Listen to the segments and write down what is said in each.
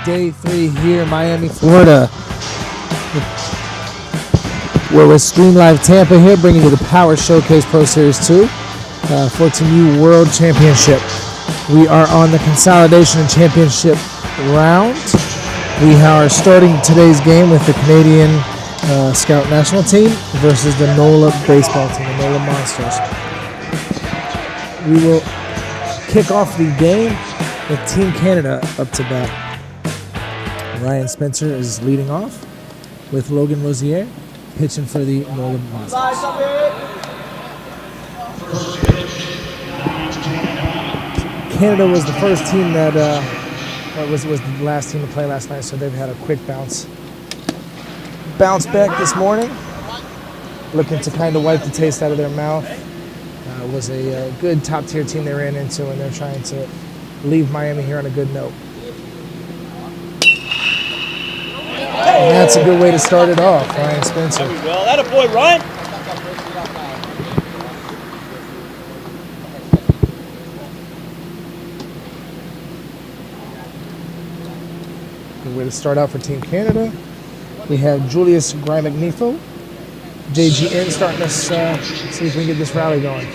day 3 here in Miami, Florida. We're with Stream Live Tampa here, bringing you the Power Showcase Pro Series 2 14U World Championship. We are on the Consolidation and Championship round. We are starting today's game with the Canadian Scout National Team versus the NOLA baseball team, the NOLA Monsters. We will kick off the game with Team Canada up to bat. Ryan Spencer is leading off with Logan Rosier pitching for the NOLA Monsters. Canada was the first team that was the last team to play last night, so they've had a quick bounce back this morning, looking to kind of wipe the taste out of their mouth. It was a good top-tier team they ran into, and they're trying to leave Miami here on a good note. And that's a good way to start it off, Ryan Spencer. Well, that a boy, Ryan. Good way to start out for Team Canada. We have Julius Grimagniffo, JGN starting us, see if we can get this rally going.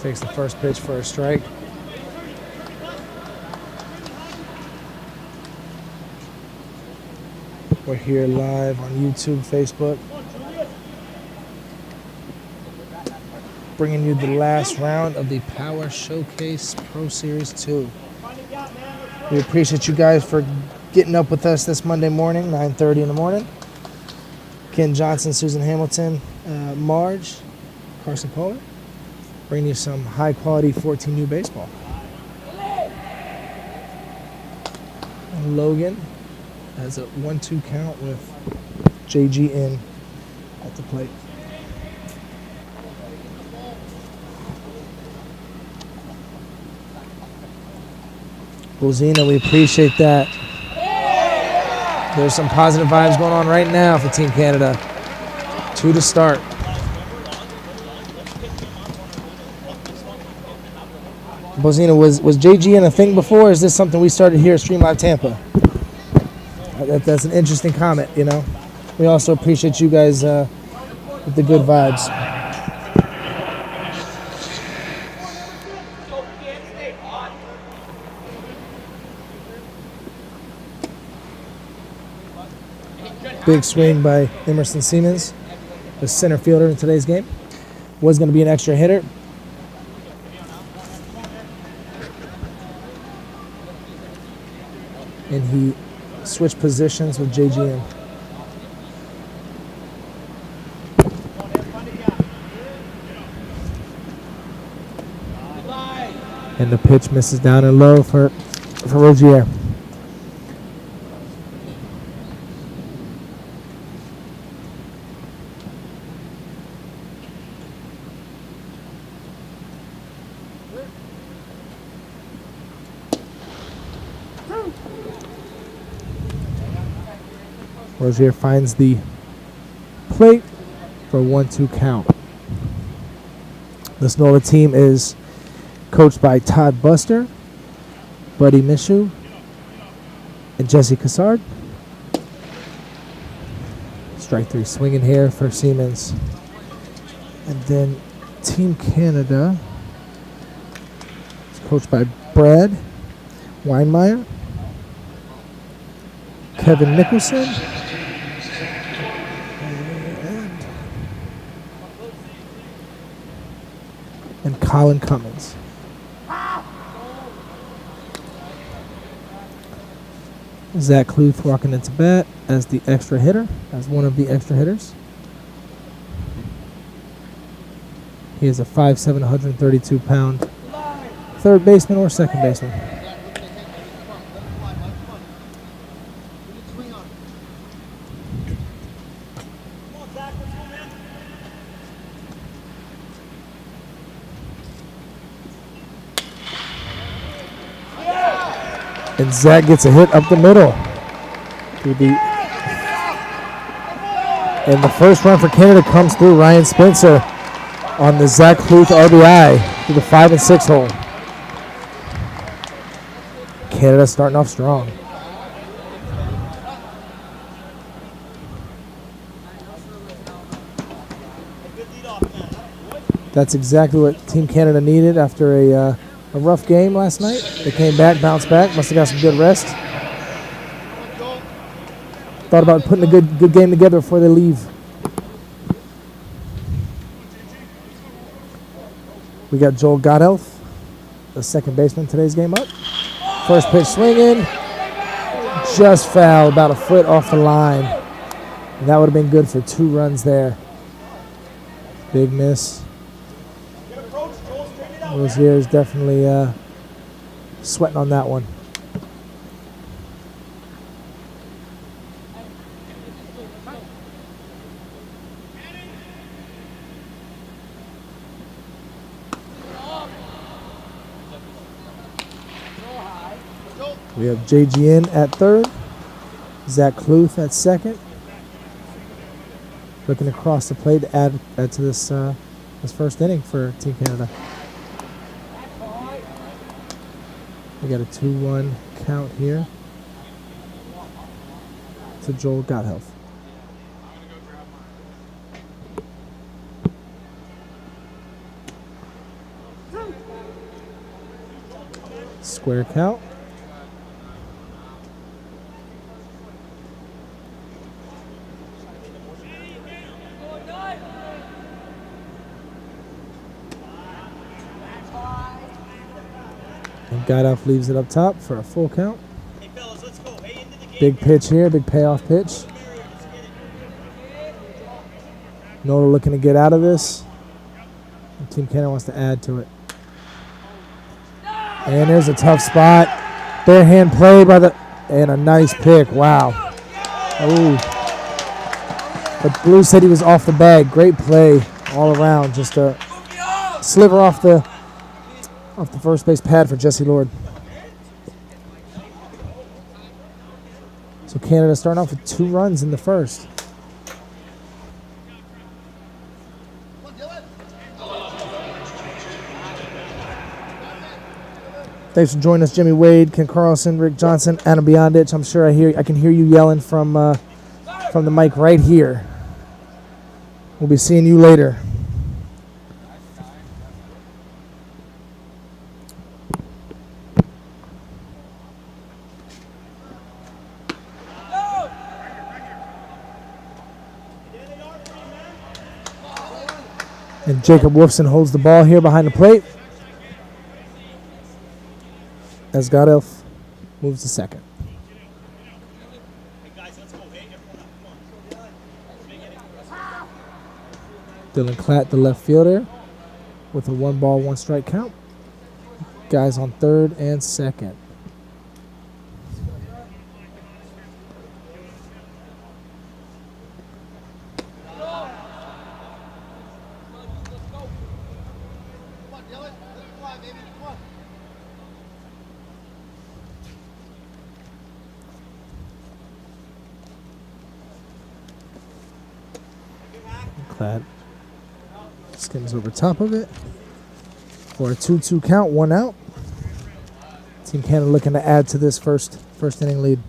Takes the first pitch for a strike. We're here live on YouTube, Facebook, bringing you the last round of the Power Showcase Pro Series 2. We appreciate you guys for getting up with us this Monday morning, 9:30 in the morning. Ken Johnson, Susan Hamilton, Marge, Carson Kohler, bringing you some high-quality 14U baseball. And Logan has a 1-2 count with JGN at the plate. Bozina, we appreciate that. There's some positive vibes going on right now for Team Canada. 2 to start. Bozina, was JGN a thing before, or is this something we started here at Stream Live Tampa? That's an interesting comment, you know. We also appreciate you guys with the good vibes. Big swing by Emerson Siemens, the center fielder in today's game. Was going to be an extra hitter. And he switched positions with JGN. And the pitch misses down and low for Rogier. Rozier finds the plate for a 1-2 count. This NOLA team is coached by Todd Buster, Buddy Mishu, and Jesse Cassard. Strike 3 swinging here for Siemens. And then Team Canada is coached by Brad Weinmeier, Kevin Nicholson, and Colin Cummins. Zach Kluth walking into bat as the extra hitter, as one of the extra hitters. He is a 5'7", 132-pound third baseman or second baseman. And Zach gets a hit up the middle. And the first run for Canada comes through. Ryan Spencer on the Zach Kluth RBI to the 5 and 6 hole. Canada starting off strong. That's exactly what Team Canada needed after a rough game last night. They came back, bounced back, must have got some good rest. Thought about putting a good game together before they leave. We got Joel Godhealth, the second baseman today's game up. First pitch swinging, just foul, about a foot off the line. And that would have been good for 2 runs there. Big miss. Rozier is definitely sweating on that one. We have JGN at third, Zach Kluth at second. Looking across the plate to add to this first inning for Team Canada. We got a 2-1 count here to Joel Godhealth. Square count. And Godolph leaves it up top for a full count. Hey fellas, let's go. Hey, into the game. Big pitch here, big payoff pitch. NOLA looking to get out of this. And Team Canada wants to add to it. And there's a tough spot. Bare hand play by the, and a nice pick. Wow. Ooh. But Blue said he was off the bag. Great play all around. Just a sliver off the first base pad for Jesse Lord. So Canada starting off with 2 runs in the first. Thanks for joining us, Jimmy Wade, Ken Carlson, Rick Johnson, Adam Beyondich. I'm sure I can hear you yelling from the mic right here. We'll be seeing you later. And Jacob Wolfson holds the ball here behind the plate as Godolph moves to second. Dylan Klatt, the left fielder, with a 1-ball, 1-strike count. Guys on third and second. Klatt skims over top of it for a 2-2 count, 1 out. Team Canada looking to add to this first inning lead.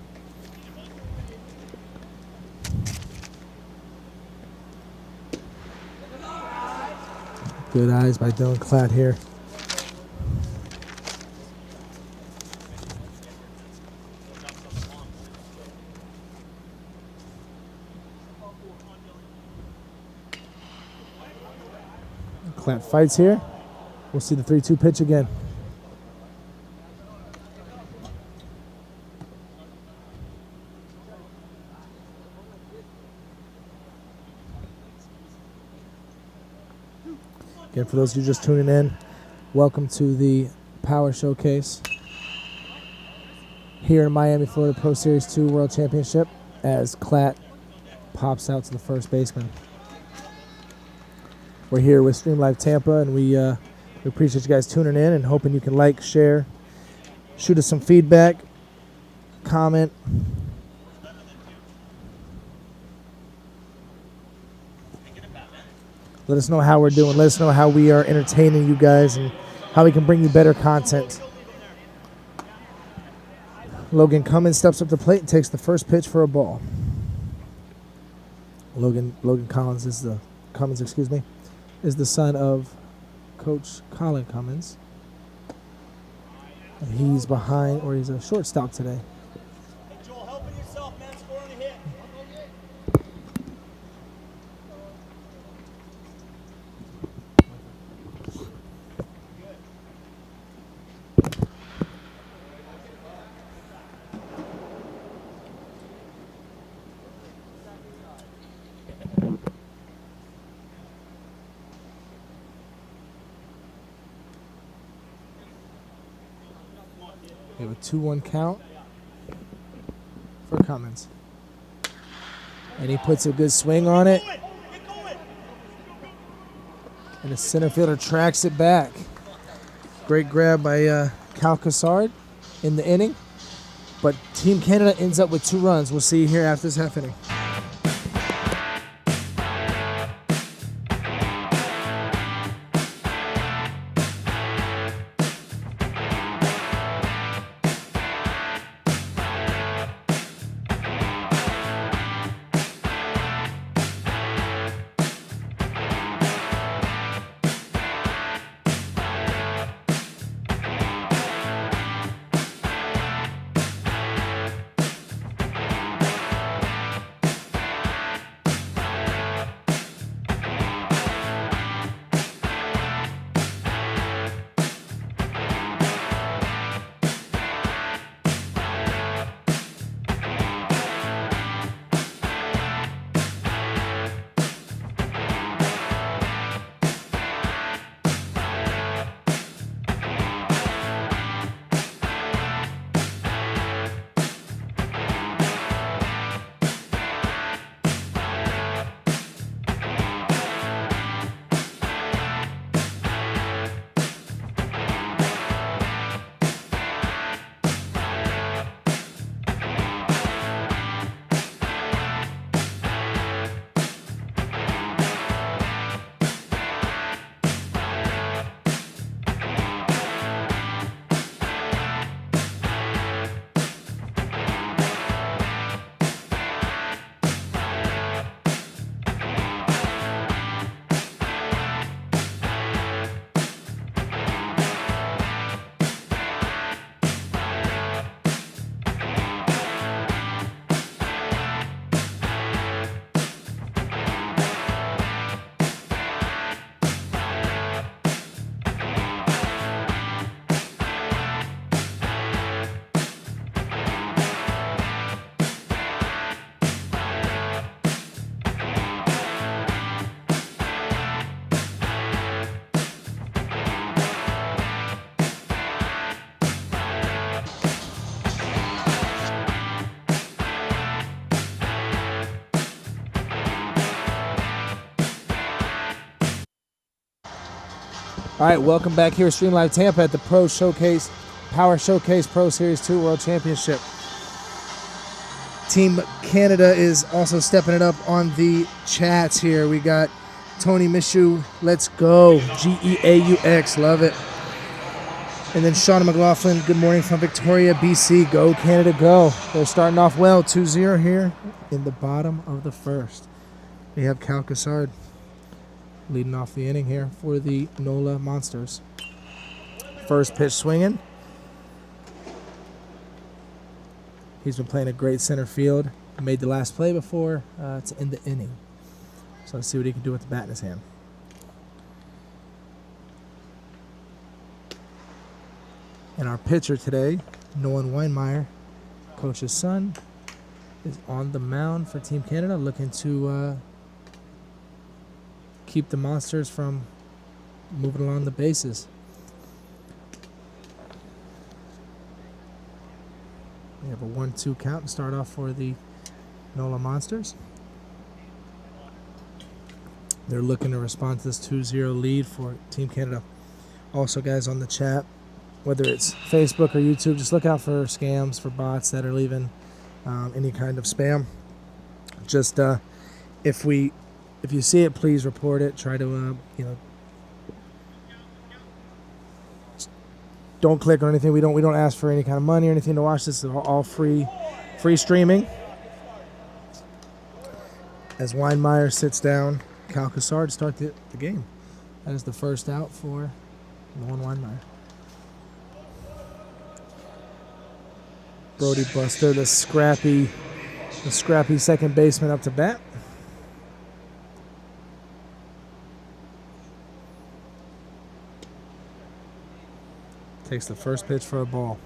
Good eyes by Dylan Klatt here. Klatt fights here. We'll see the 3-2 pitch again. Again, for those of you just tuning in, welcome to the Power Showcase here in Miami, Florida Pro Series 2 World Championship as Klatt pops out to the first baseman. We're here with Stream Live Tampa, and we appreciate you guys tuning in and hoping you can like, share, shoot us some feedback, comment. Let us know how we're doing. Let us know how we are entertaining you guys and how we can bring you better content. Logan Cummins steps up to the plate and takes the first pitch for a ball. Logan Cummins is the son of Coach Colin Cummins. And he's behind, or he's a shortstop today. Hey Joel, helping yourself, man. Scoring a hit. We have a 2-1 count for Cummins. And he puts a good swing on it. And the center fielder tracks it back. Great grab by Cal Cassard in the inning. But Team Canada ends up with 2 runs. We'll see you here after this half inning. All right, welcome back here at Stream Live Tampa at the Pro Showcase, Power Showcase Pro Series 2 World Championship. Team Canada is also stepping it up on the chats here. We got Tony Mishu, let's go, Geaux, love it. And then Shauna McLaughlin, good morning from Victoria, BC, go Canada, go. They're starting off well, 2-0 here in the bottom of the first. We have Cal Cassard leading off the inning here for the NOLA Monsters. First pitch swinging. He's been playing a great center field. Made the last play before to end the inning. So let's see what he can do with the bat in his hand. And our pitcher today, Nolan Weinmeier, coach's son, is on the mound for Team Canada, looking to keep the Monsters from moving along the bases. We have a 1-2 count and start off for the NOLA Monsters. They're looking to respond to this 2-0 lead for Team Canada. Also, guys, on the chat, whether it's Facebook or YouTube, just look out for scams, for bots that are leaving any kind of spam. Just if we If you see it, please report it. Try to, don't click on anything. We don't ask for any kind of money or anything to watch this. It's all free streaming. As Weinmeier sits down, Cal Cassar to start the game. That is the first out for Nolan Weinmeier. Brody Buster, the scrappy second baseman, up to bat. Takes the first pitch for a ball.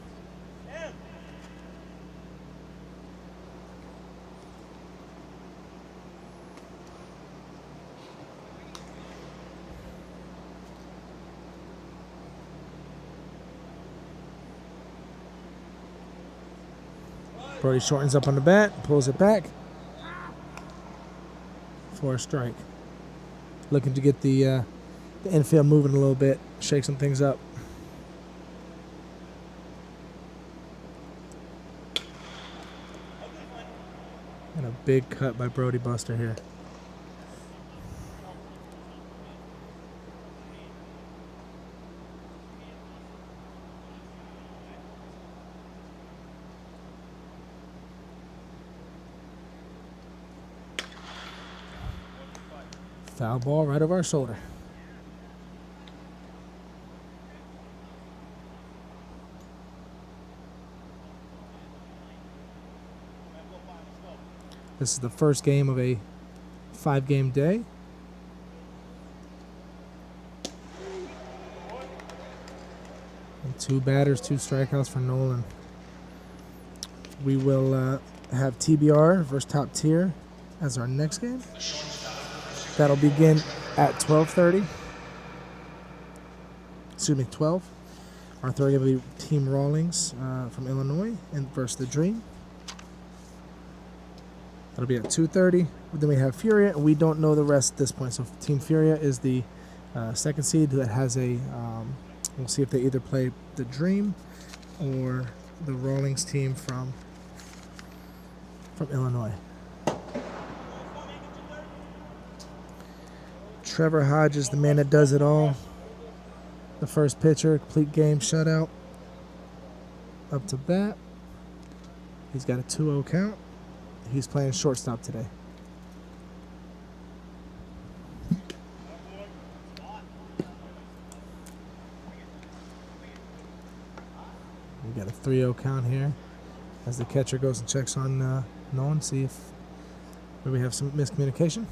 Brody shortens up on the bat, pulls it back for a strike. Looking to get the infield moving a little bit, shake some things up. And a big cut by Brody Buster here. Foul ball right over our shoulder. This is the first game of a 5-game day. And 2 batters, 2 strikeouts for Nolan. We will have TBR versus Top Tier as our next game. That'll begin at 12:30. Excuse me, 12. Our third game will be Team Rawlings from Illinois and versus the Dream. That'll be at 2:30. Then we have Furia, and we don't know the rest at this point. So Team Furia is the second seed that has a. We'll see if they either play the Dream or the Rawlings team from Illinois. Trevor Hodges, the man that does it all. The first pitcher, complete game shutout. Up to bat. He's got a 2-0 count. He's playing shortstop today. We got a 3-0 count here as the catcher goes and checks on Nolan, see if maybe we have some miscommunication.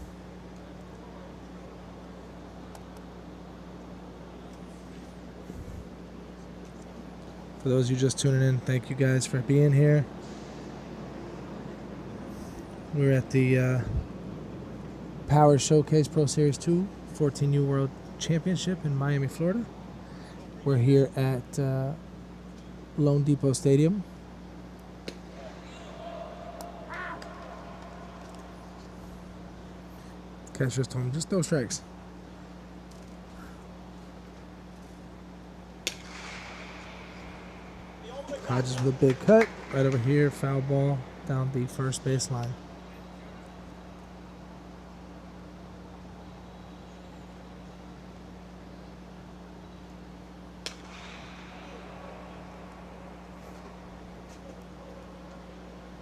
For those of you just tuning in, thank you guys for being here. We're at the Power Showcase Pro Series 2 14U World Championship in Miami, Florida. We're here at LoanDepot Stadium. Catcher just told him, just throw strikes. Hodges with a big cut right over here, foul ball down the first baseline.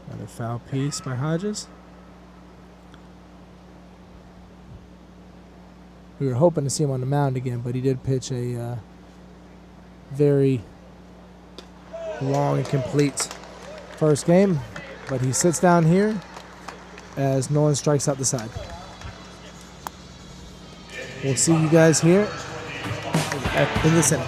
Another foul piece by Hodges. We were hoping to see him on the mound again, but he did pitch a very long and complete first game, but he sits down here as Nolan strikes out the side. We'll see you guys here in the center.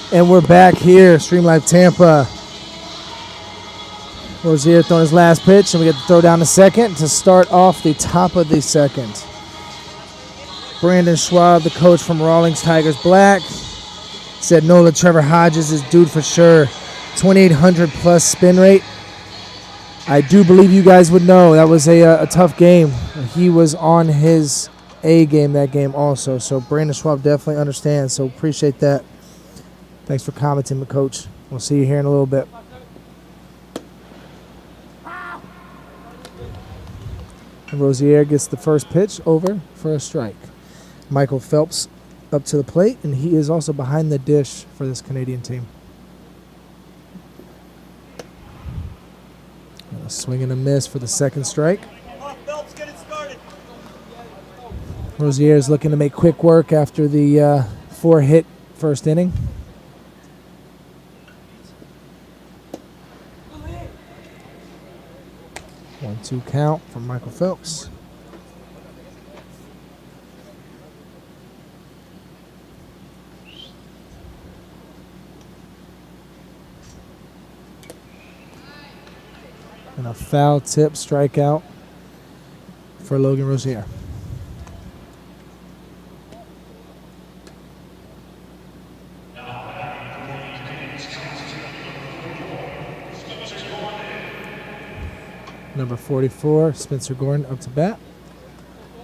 And we're back here, Stream Live Tampa. Rozier throwing his last pitch, and we get to throw down the second to start off the top of the second. Brandon Schwab, the coach from Rawlings Tigers Black, said NOLA Trevor Hodges is dude for sure. 2,800 plus spin rate. I do believe you guys would know that was a tough game. He was on his A game that game also. So Brandon Schwab definitely understands. So appreciate that. Thanks for commenting, Coach. We'll see you here in a little bit. And Rozier gets the first pitch over for a strike. Michael Phelps up to the plate, and he is also behind the dish for this Canadian team. And a swing and a miss for the second strike. Phelps, get it started. Rozier is looking to make quick work after the 4-hit first inning. 1-2 count from Michael Phelps. And a foul tip strikeout for Logan Rozier. Number 44, Spencer Gordon, up to bat.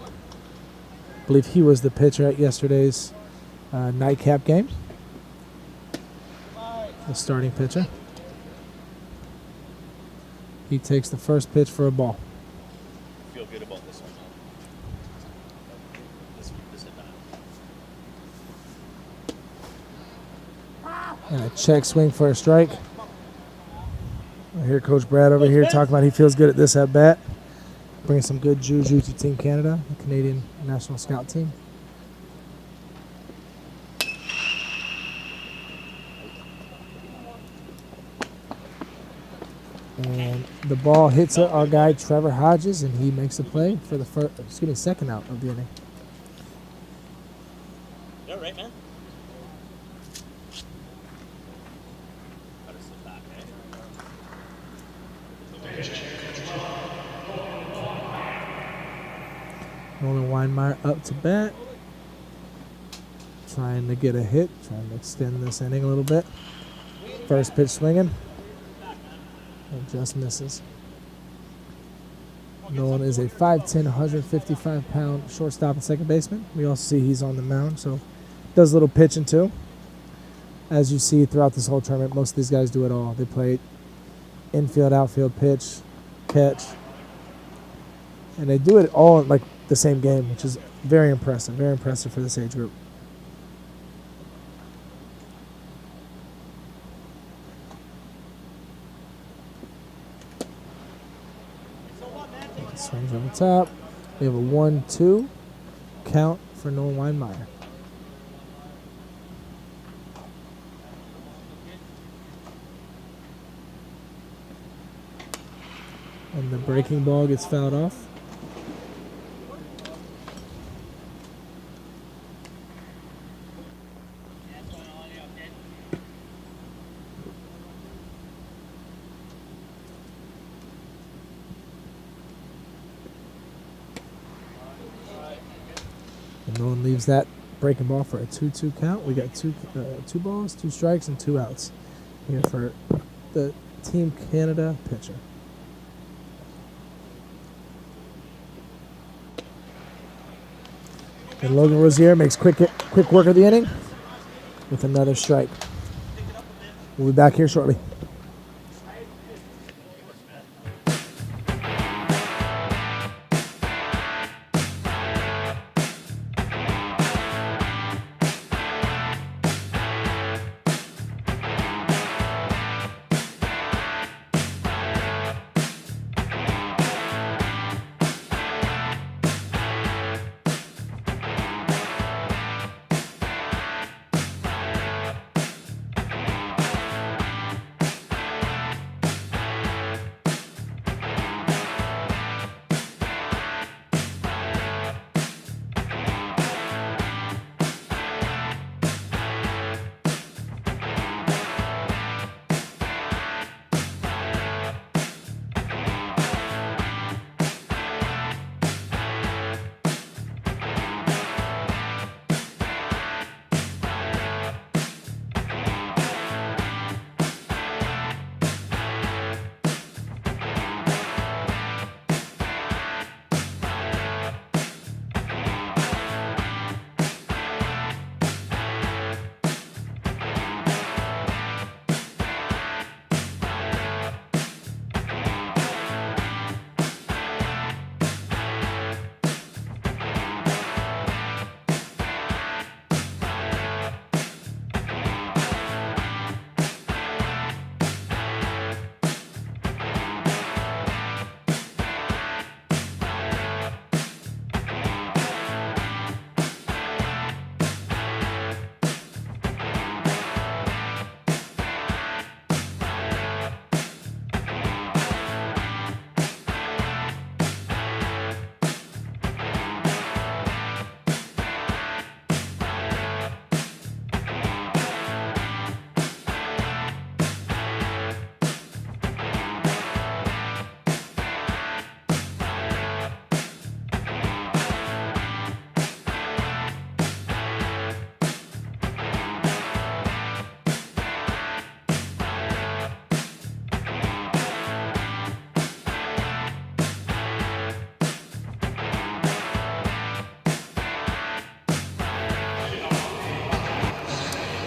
I believe he was the pitcher at yesterday's nightcap game. The starting pitcher. He takes the first pitch for a ball. Feel good about this one. This And a check swing for a strike. I hear Coach Brad over here talking about he feels good at this at bat. Bringing some good juju to Team Canada, the Canadian National Scout team. And the ball hits our guy Trevor Hodges, and he makes a play for the second out of the inning. You all right, man? Nolan Weinmeyer up to bat. Trying to get a hit, trying to extend this inning a little bit. First pitch swinging. And just misses. Nolan is a 5'10", 155-pound shortstop and second baseman. We also see he's on the mound, so does a little pitching too. As you see throughout this whole tournament, most of these guys do it all. They play infield, outfield, pitch, catch. And they do it all in like the same game, which is very impressive for this age group. Swings over top. We have a 1-2 count for Nolan Weinmeyer. And the breaking ball gets fouled off. And Nolan leaves that breaking ball for a 2-2 count. We got two balls, 2 strikes, and 2 outs here for the Team Canada pitcher. And Logan Rozier makes quick work of the inning with another strike. We'll be back here shortly.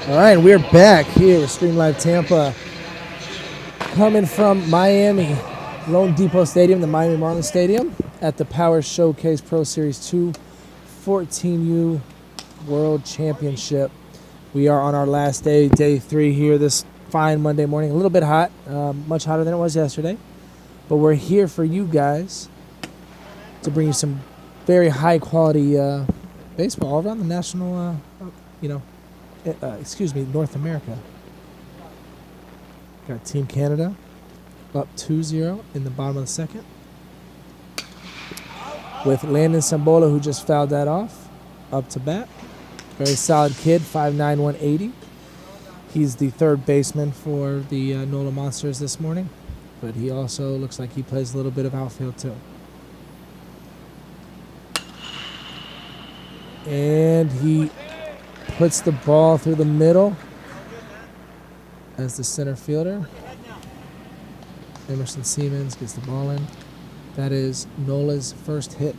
All right, we're back here at Stream Live Tampa, coming from Miami, LoanDepot Stadium, the Miami Marlins Stadium, at the Power Showcase Pro Series 2 14U World Championship. We are on our last day, day 3 here this fine Monday morning. A little bit hot, much hotter than it was yesterday, but we're here for you guys to bring you some very high quality baseball all around the national, North America. Got Team Canada up 2-0 in the bottom of the second, with Landon Sambola, who just fouled that off, up to bat. Very solid kid, 5'9", 180. He's the third baseman for the NOLA Monsters this morning, but he also looks like he plays a little bit of outfield too. And he puts the ball through the middle as the center fielder. Emerson Siemens gets the ball in. That is NOLA's first hit.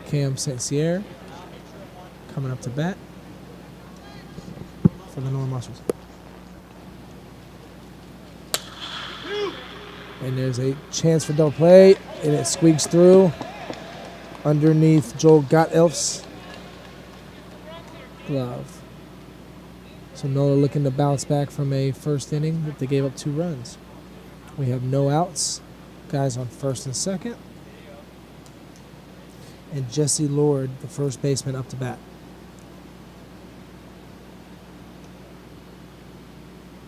Cam St-Cyr coming up to bat for the NOLA Monsters. And there's a chance for double play, and it squeaks through underneath Joel Gottelf's glove. So NOLA looking to bounce back from a first inning that they gave up 2 runs. We have no outs, guys on first and second, and Jesse Lord, the first baseman, up to bat.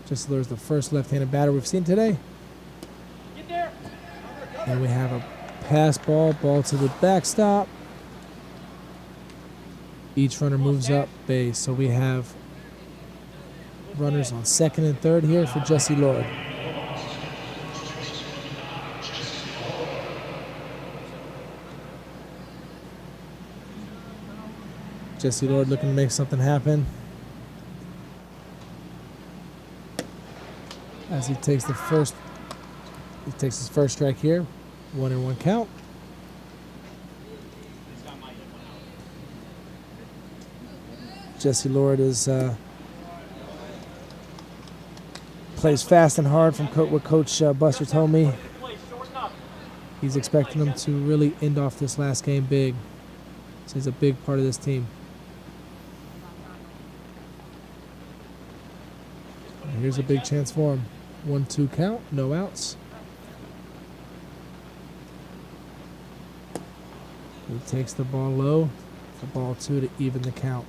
Jesse Lord is the first left-handed batter we've seen today. And we have a pass ball to the backstop. Each runner moves up base. So we have runners on second and third here for Jesse Lord. Jesse Lord looking to make something happen as he takes his first strike here. 1-1 count. Jesse Lord is plays fast and hard from what Coach Buster told me. He's expecting them to really end off this last game big. So he's a big part of this team. And here's a big chance for him. 1-2 count, no outs. He takes the ball low for ball 2 to even the count.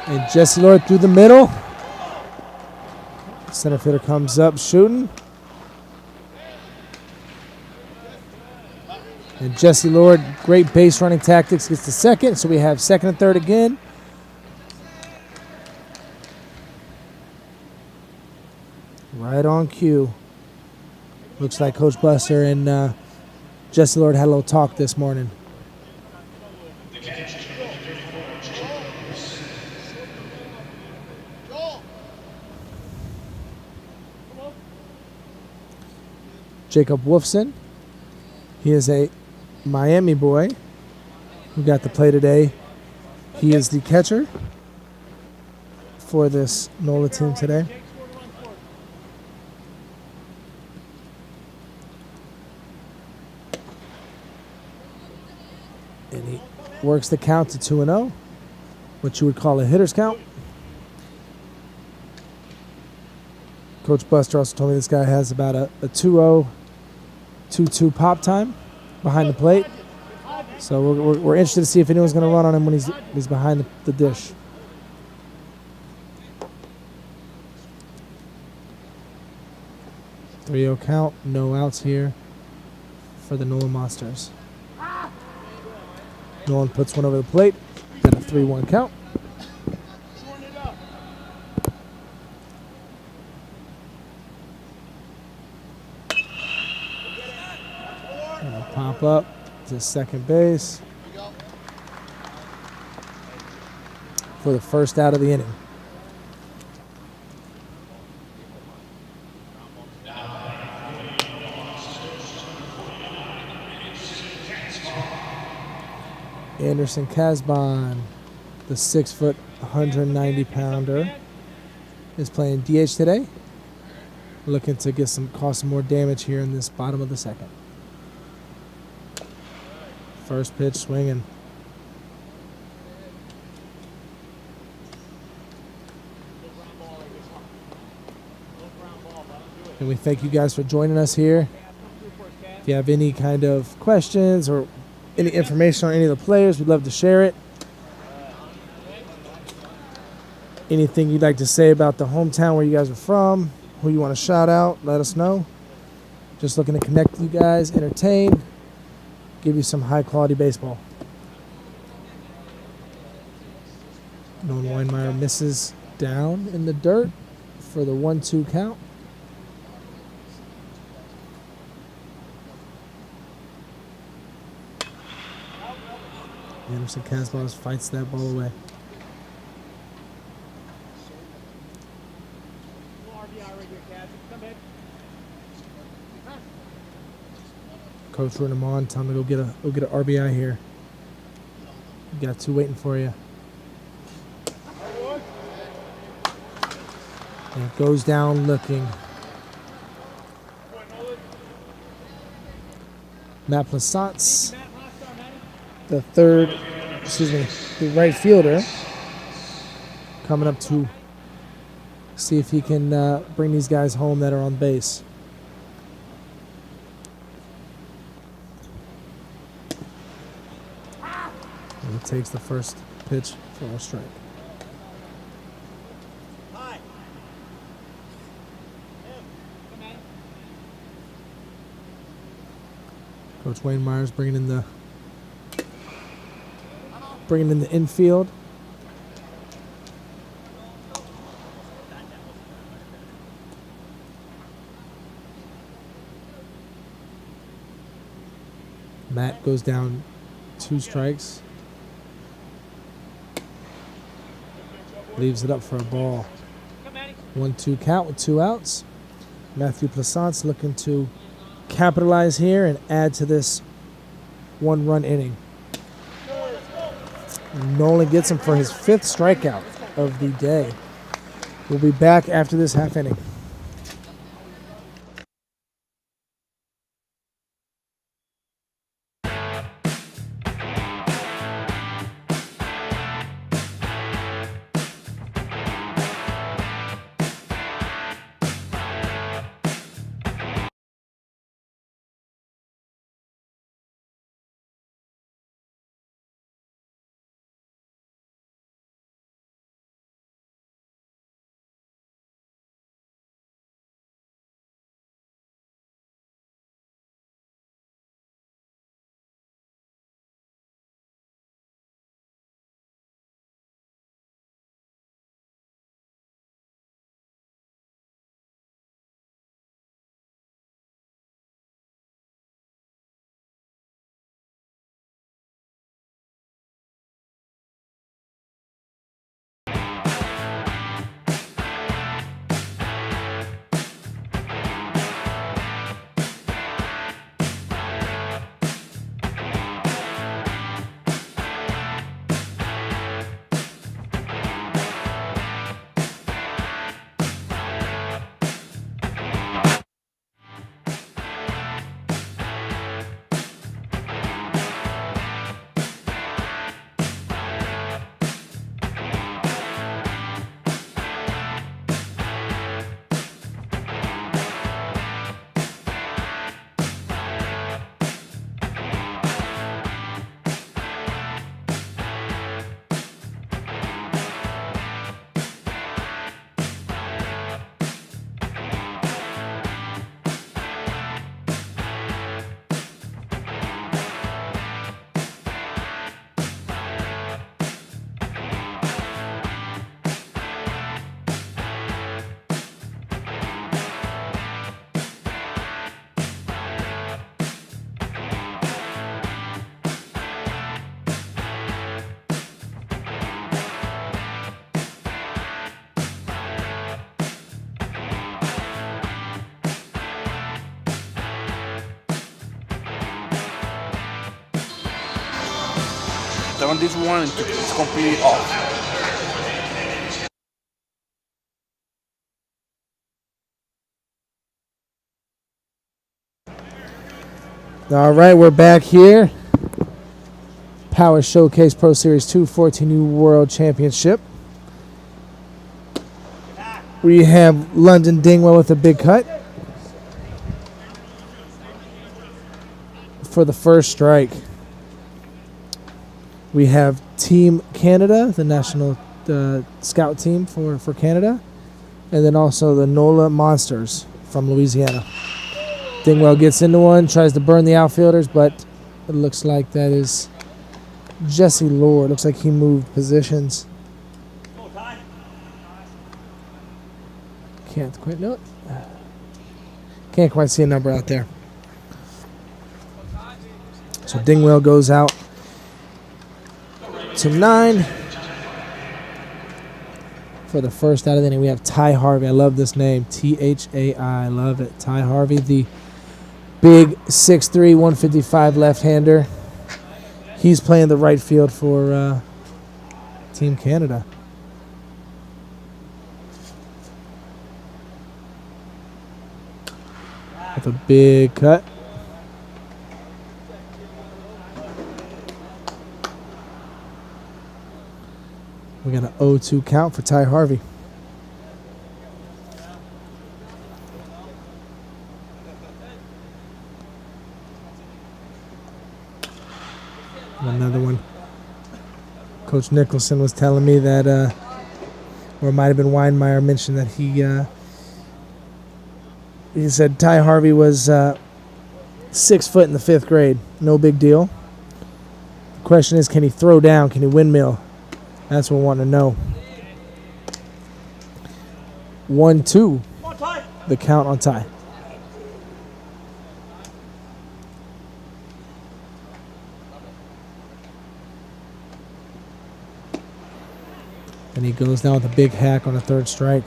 And Jesse Lord through the middle. Center fielder comes up shooting. And Jesse Lord, great base running tactics, gets to second. So we have second and third again. Right on cue. Looks like Coach Buster and Jesse Lord had a little talk this morning. Jacob Wolfson. He is a Miami boy who got to play today. He is the catcher for this NOLA team today. And he works the count to 2-0, what you would call a hitter's count. Coach Buster also told me this guy has about a 2-0, 2-2 pop time behind the plate. So we're interested to see if anyone's going to run on him when he's behind the dish. .3-0 count, no outs here for the NOLA Monsters. Nolan puts one over the plate, then a 3-1 count. And a pop up to second base. for the first out of the inning. Anderson Casbon, the 6-foot, 190-pounder, is playing DH today. Looking to cause some more damage here in this bottom of the second. First pitch swinging. And we thank you guys for joining us here. If you have any kind of questions or any information on any of the players, we'd love to share it. Anything you'd like to say about the hometown where you guys are from, who you want to shout out, let us know. Just looking to connect with you guys, entertain, give you some high quality baseball. Nolan Weinmeier misses down in the dirt for the 1-2 count. Anderson Casbon fights that ball away. Coach running him on, tell him to go get an RBI here. You got two waiting for you. And it goes down looking. Matt Plassance, the right fielder, coming up to see if he can bring these guys home that are on base. And he takes the first pitch for a strike. Coach Wayne Myers bringing in the infield. Matt goes down 2 strikes. Leaves it up for a ball. 1-2 count with 2 outs. Matthew Plassance looking to capitalize here and add to this 1-run inning. And Nolan gets him for his 5th strikeout of the day. We'll be back after this half inning. turn this one and it's completely off. All right, we're back here. Power Showcase Pro Series 2 14U World Championship. We have London Dingwell with a big cut for the first strike. We have Team Canada, the national scout team for Canada, and then also the NOLA Monsters from Louisiana. Dingwell gets into one, tries to burn the outfielders, but it looks like that is Jesse Lord. Looks like he moved positions. Can't quite know it. Can't quite see a number out there. So Dingwell goes out to 9 for the first out of the inning. We have Ty Harvey. I love this name, Thai. I love it. Ty Harvey, the big 6'3", 155 left-hander. He's playing the right field for Team Canada. With a big cut. We got an 0-2 count for Ty Harvey. Another one. Coach Nicholson was telling me that, or it might have been Weinmeier mentioned that he said Ty Harvey was 6 foot in the 5th grade. No big deal. The question is, can he throw down? Can he windmill? That's what we want to know. 1-2. The count on Ty. And he goes down with a big hack on a 3rd strike.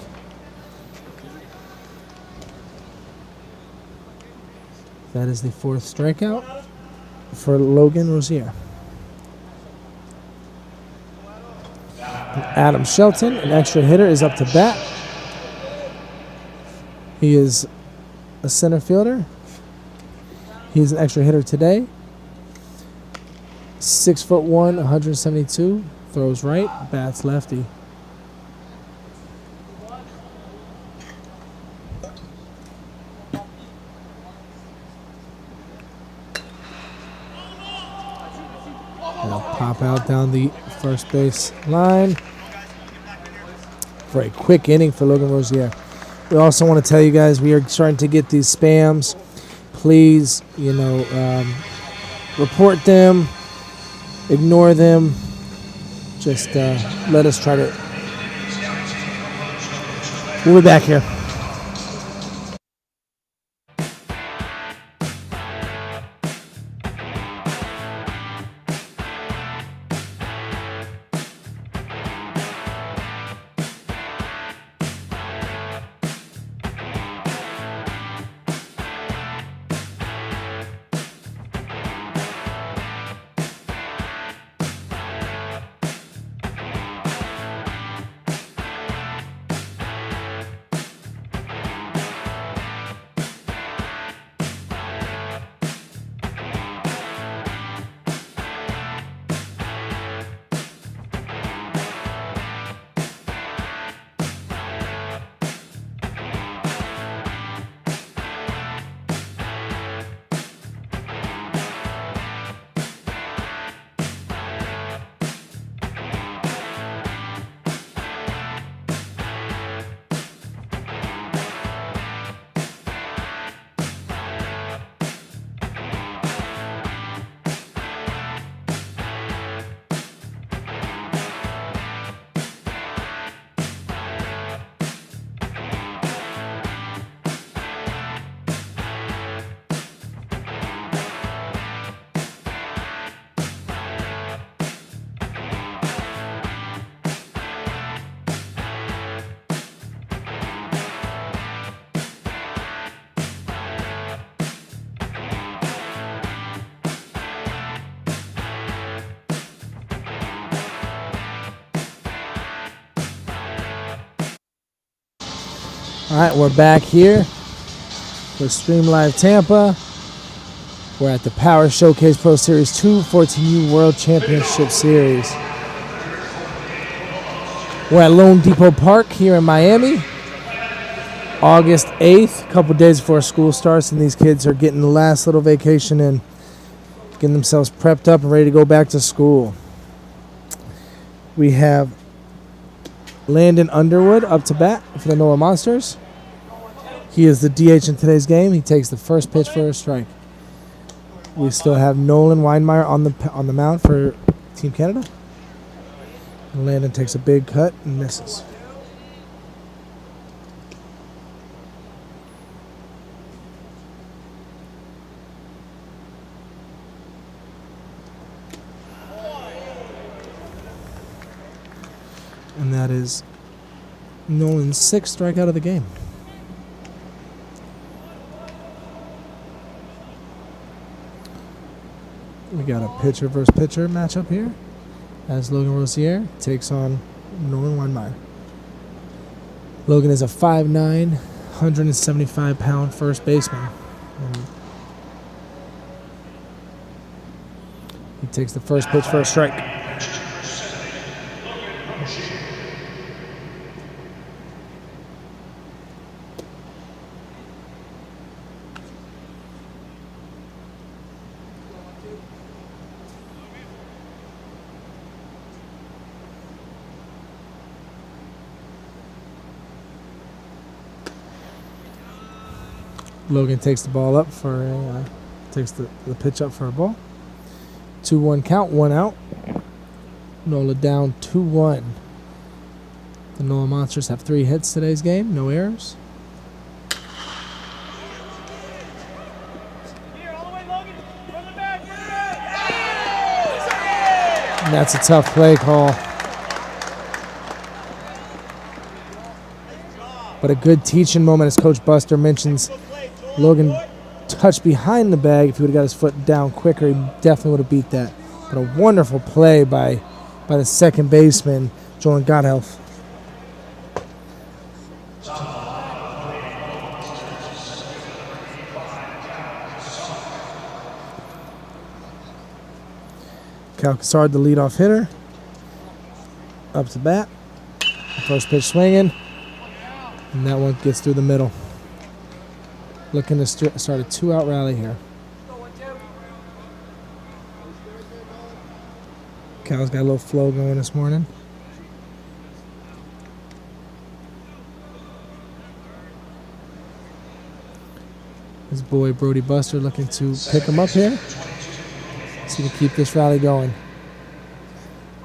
That is the 4th strikeout for Logan Rozier. Adam Shelton, an extra hitter, is up to bat. He is a center fielder. He's an extra hitter today. 6'1", 172. Throws right, bats lefty. They'll pop out down the first base line. For a quick inning for Logan Rozier. We also want to tell you guys we are starting to get these spams. Please, report them, ignore them. Just let us try to. We'll be back here. All right, we're back here with Stream Live Tampa. We're at the Power Showcase Pro Series 2 14U World Championship Series. We're at LoanDepot Park here in Miami. August 8th, a couple days before school starts, and these kids are getting the last little vacation in, getting themselves prepped up and ready to go back to school. We have Landon Underwood up to bat for the NOLA Monsters. He is the DH in today's game. He takes the first pitch for a strike. We still have Nolan Weinmeier on the mound for Team Canada. And Landon takes a big cut and misses. And that is Nolan's 6th strikeout of the game. We got a pitcher versus pitcher matchup here as Logan Rosier takes on Nolan Weinmeier. Logan is a 5'9", 175-pound first baseman. And he takes the first pitch for a strike. Logan takes the ball up for takes the pitch up for a ball. 2-1 count, 1 out. NOLA down 2-1. The NOLA Monsters have 3 hits today's game, no errors. And that's a tough play call. But a good teaching moment, as Coach Buster mentions. Logan touched behind the bag. If he would have got his foot down quicker, he definitely would have beat that. But a wonderful play by the second baseman, Joel Godhealth. Cal Cassard, the leadoff hitter. Up to bat. First pitch swinging. And that one gets through the middle. Looking to start a 2-out rally here. Cal's got a little flow going this morning. His boy Brody Buster looking to pick him up here. See to keep this rally going.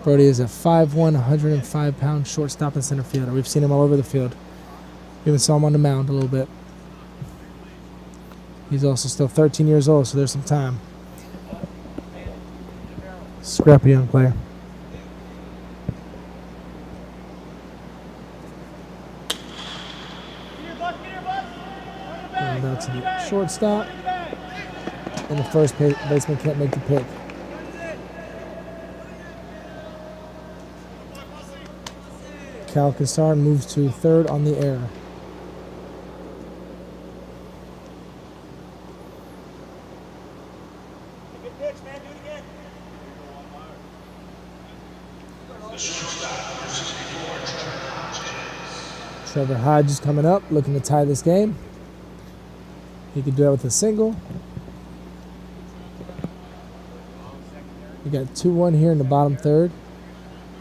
Brody is a 5'1", 105-pound shortstop and center fielder. We've seen him all over the field. We even saw him on the mound a little bit. He's also still 13 years old, so there's some time. Scrappy young player. And out to the shortstop. And the first baseman can't make the pick. Cal Cassard moves to third on the error. Trevor Hodge is coming up, looking to tie this game. He could do that with a single. We got 2-1 here in the bottom third.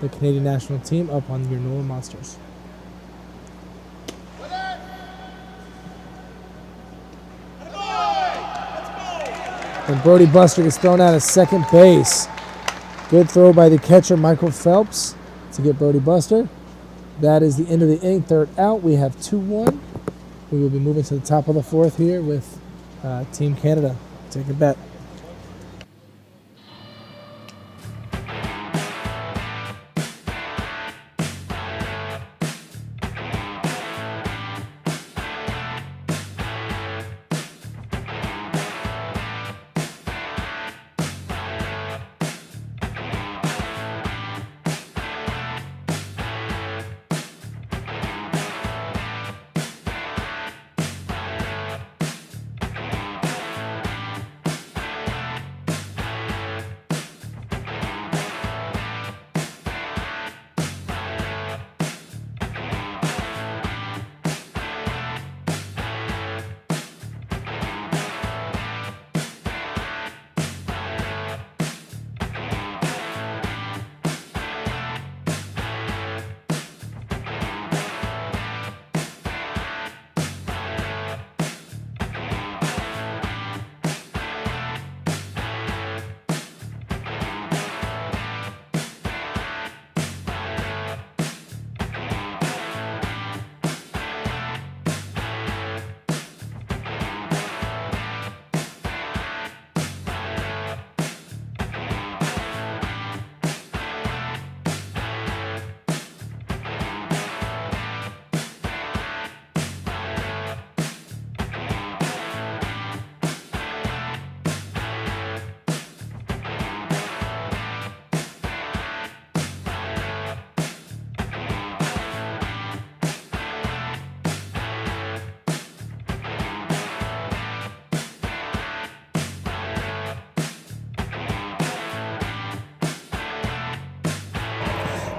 The Canadian national team up on your NOLA Monsters. And Brody Buster gets thrown out at second base. Good throw by the catcher, Michael Phelps, to get Brody Buster. That is the end of the inning, 3rd out. We have 2-1. We will be moving to the top of the 4th here with Team Canada. Take a bet.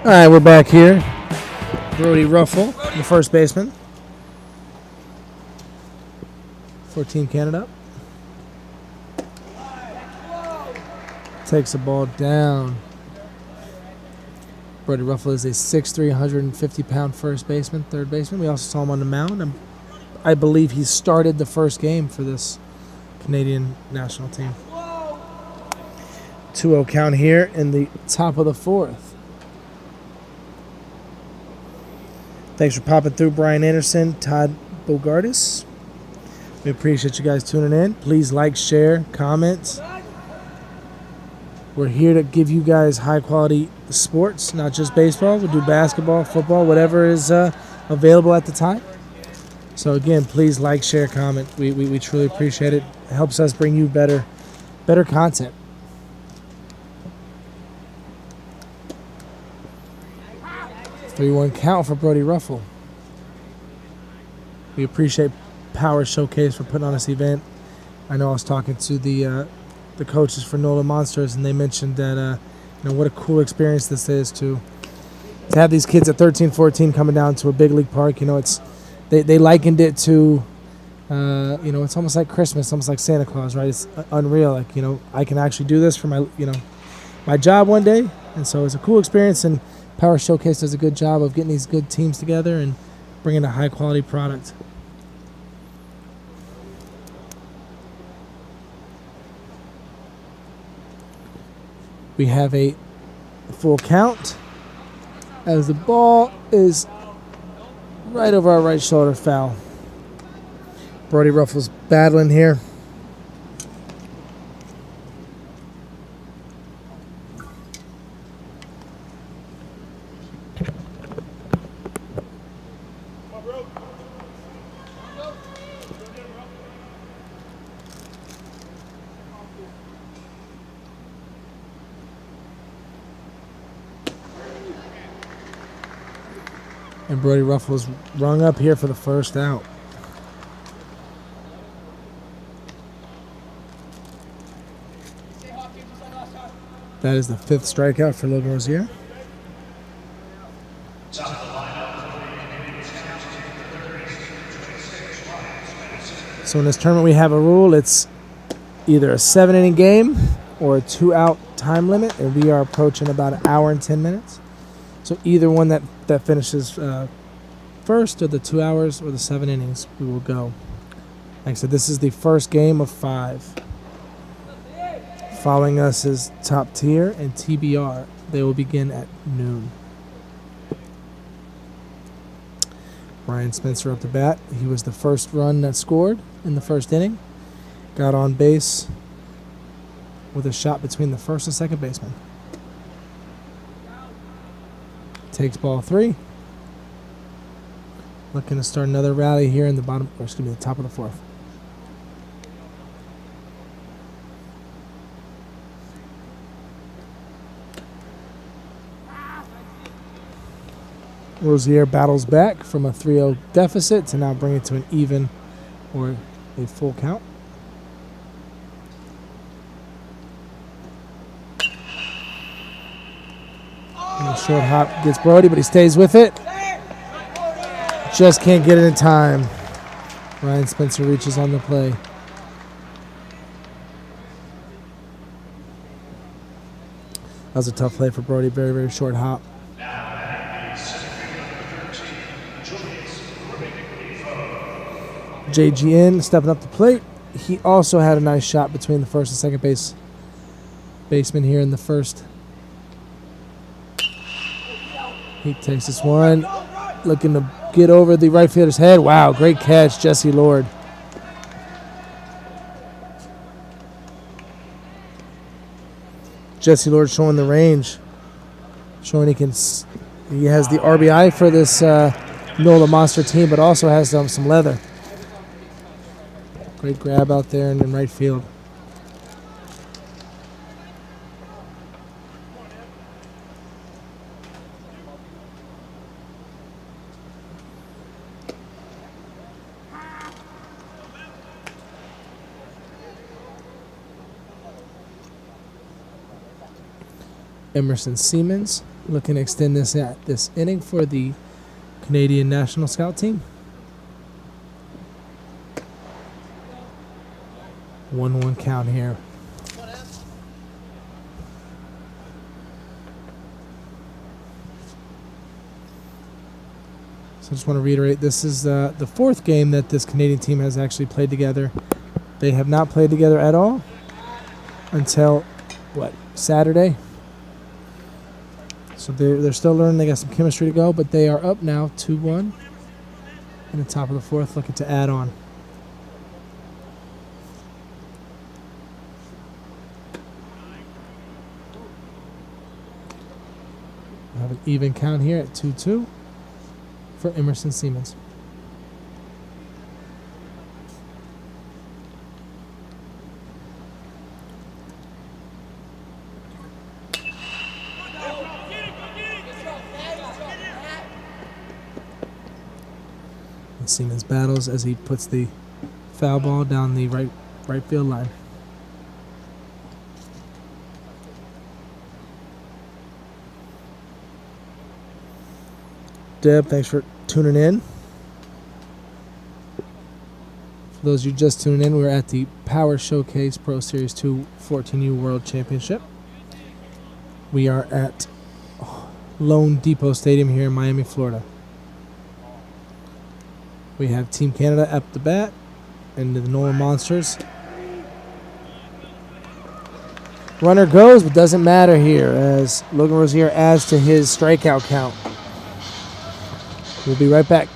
All right, we're back here. Brody Ruffle, the first baseman. 14 Canada. Takes the ball down. Brody Ruffle is a 6'3", 150-pound first baseman, third baseman. We also saw him on the mound. And I believe he started the first game for this Canadian national team. 2-0 count here in the top of the fourth. Thanks for popping through, Brian Anderson, Todd Bogardis. We appreciate you guys tuning in. Please like, share, comment. We're here to give you guys high-quality sports, not just baseball. We'll do basketball, football, whatever is available at the time. So, again, please like, share, comment. We truly appreciate it. It helps us bring you better content. Three-one count for Brody Ruffle. We appreciate Power Showcase for putting on this event. I know I was talking to the coaches for NOLA Monsters, and they mentioned that what a cool experience this is to have these kids at 13, 14 coming down to a big league park. It's they likened it to it's almost like Christmas, almost like Santa Claus, right? It's unreal. Like, I can actually do this for my job one day, and so it's a cool experience. And Power Showcase does a good job of getting these good teams together and bringing a high quality product. We have a full count as the ball is right over our right shoulder, foul. Brody Ruffle's battling here. And Brody Ruffle's rung up here for the first out. That is the fifth strikeout for Logan Rozier. So in this tournament we have a rule. It's either a 7-inning game or a 2-out time limit, and we are approaching about an hour and 10 minutes. So either one that finishes first, or the 2 hours, or the 7 innings, we will go. Like I said, this is the first game of 5. Following us is Top Tier and TBR. They will begin at noon. Ryan Spencer up to bat. He was the first run that scored in the first inning. Got on base with a shot between the first and second baseman. Takes ball 3. Looking to start another rally here in the the top of the fourth. Rozier battles back from a 3-0 deficit to now bring it to an even or a full count. And a short hop gets Brody, but he stays with it. Just can't get it in time. Ryan Spencer reaches on the play. That was a tough play for Brody. Very, very short hop. JGN stepping up the plate. He also had a nice shot between the first and second baseman here in the first. He takes this one, looking to get over the right fielder's head. Wow, great catch, Jesse Lord. Jesse Lord showing the range, showing he has the RBI for this NOLA Monster team, but also has some leather. Great grab out there in right field. Emerson Siemens looking to extend this inning for the Canadian National Scout Team. 1-1 count here. So I just want to reiterate, this is the fourth game that this Canadian team has actually played together. They have not played together at all until, Saturday? So they're still learning. They got some chemistry to go, but they are up now 2-1 in the top of the fourth, looking to add on. We have an even count here at 2-2 for Emerson Siemens. And Siemens battles as he puts the foul ball down the right field line. Deb, thanks for tuning in. For those of you just tuning in, we're at the Power Showcase Pro Series 2 14U World Championship. We are at LoanDepot Stadium here in Miami, Florida. We have Team Canada up the bat and the NOLA Monsters. Runner goes, but doesn't matter here as Logan Rozier adds to his strikeout count. We'll be right back.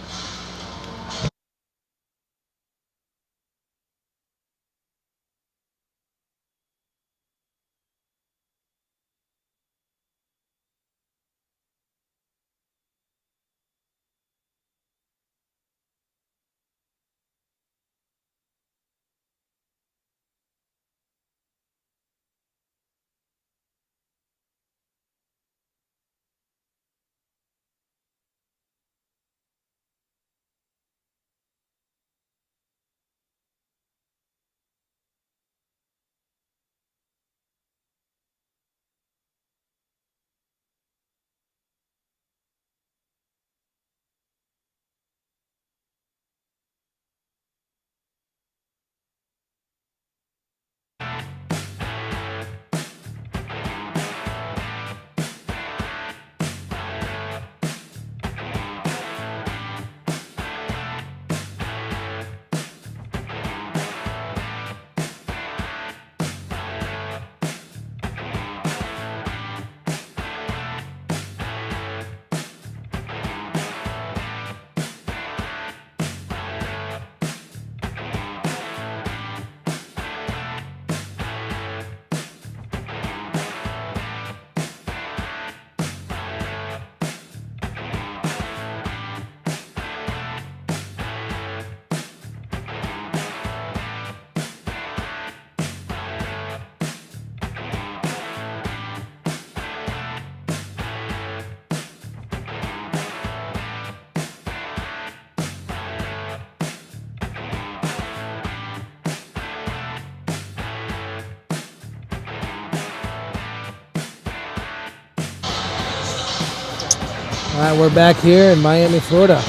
All right, we're back here in Miami, Florida.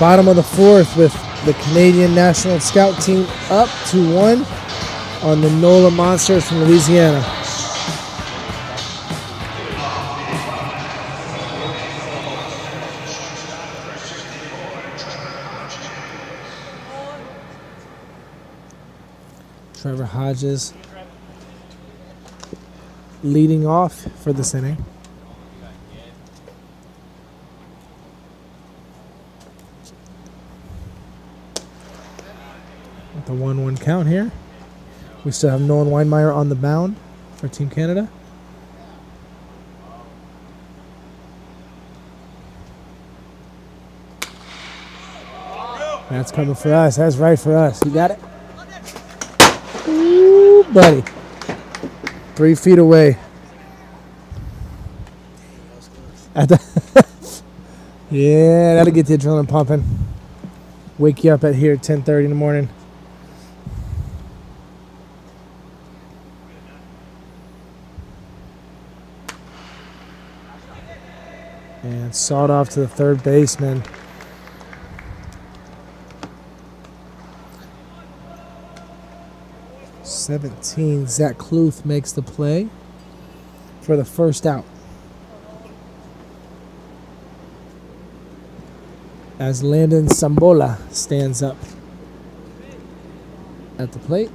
Bottom of the fourth with the Canadian National Scout Team up 2-1 on the NOLA Monsters from Louisiana. Trevor Hodges leading off for this inning. With the 1-1 count here. We still have Nolan Weinmeier on the mound for Team Canada. That's coming for us. That's right for us. You got it? Ooh, buddy. 3 feet away. Yeah, that'll get the adrenaline pumping. Wake you up at here at 10:30 in the morning. And sawed off to the third baseman. (17) Zach Kluth makes the play for the first out. As Landon Sambola stands up at the plate.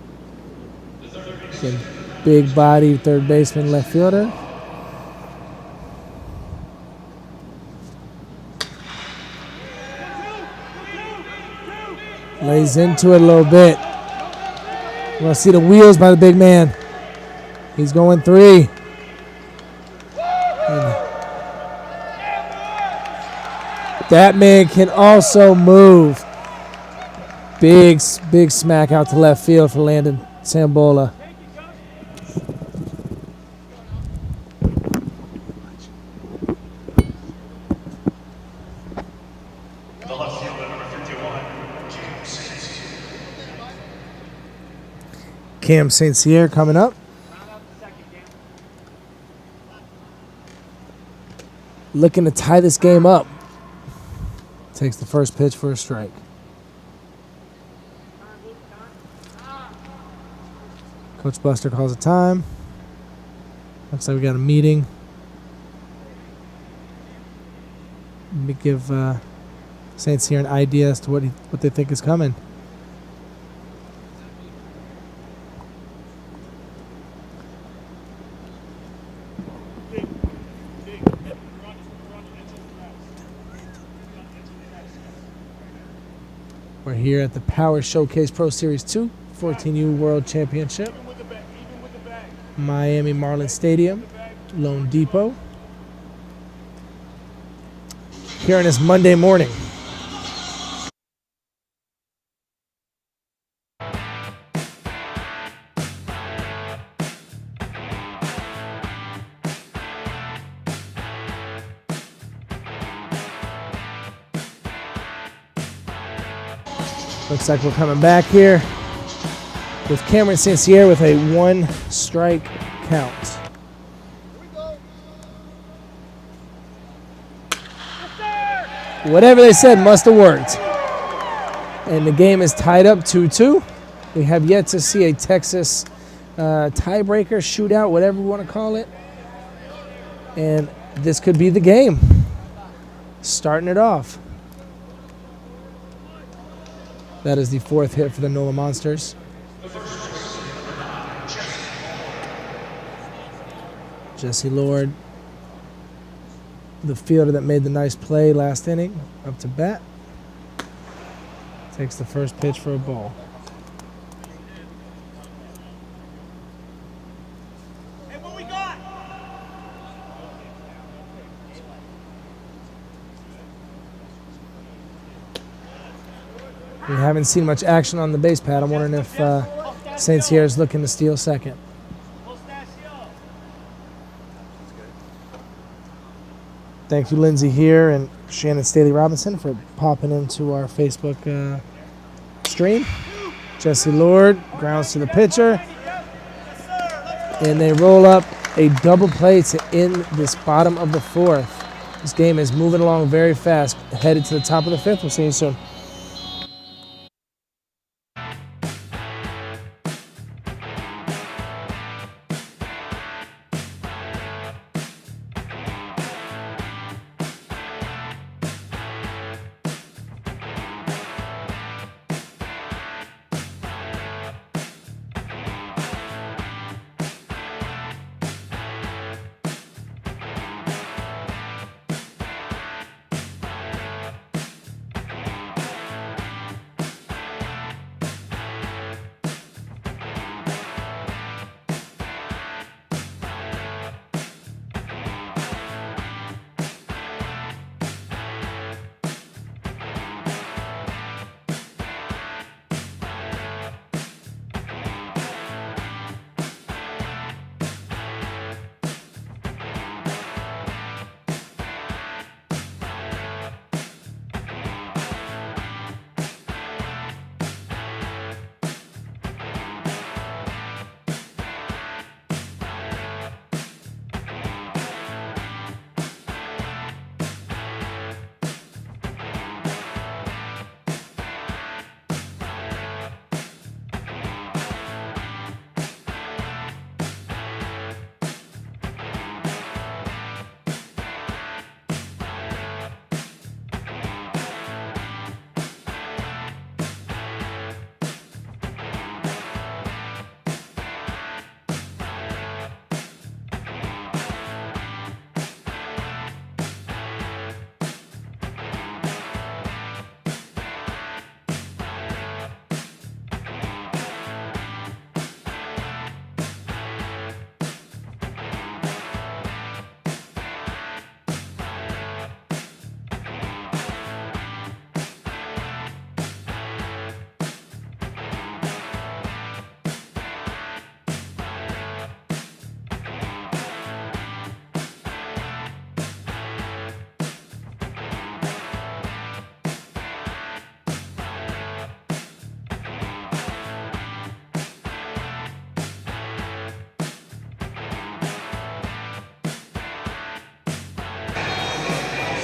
Again, big body third baseman, left fielder. Lays into it a little bit. We're going to see the wheels by the big man. He's going 3. That man can also move. Big smack out to left field for Landon Sambola. Cam St. Cyr coming up. Looking to tie this game up. Takes the first pitch for a strike. Coach Buster calls a time. Looks like we got a meeting. Let me give St. Cyr an idea as to what they think is coming. We're here at the Power Showcase Pro Series 2, 14U World Championship. Miami Marlins Stadium, LoanDepot. Here on this Monday morning. Looks like we're coming back here with Cameron St. Cyr with a 1-strike count. Whatever they said must have worked. And the game is tied up 2-2. We have yet to see a Texas tiebreaker, shootout, whatever we want to call it. And this could be the game. Starting it off. That is the 4th hit for the NOLA Monsters. Jesse Lord, the fielder that made the nice play last inning, up to bat. Takes the first pitch for a ball. Hey, what we got? We haven't seen much action on the base pad. I'm wondering if St. Cyr is looking to steal second. Thank you, Lindsay here and Shannon Staley Robinson for popping into our Facebook stream. Jesse Lord grounds to the pitcher. And they roll up a double play to end this bottom of the 4th. This game is moving along very fast, headed to the top of the 5th. We'll see you soon.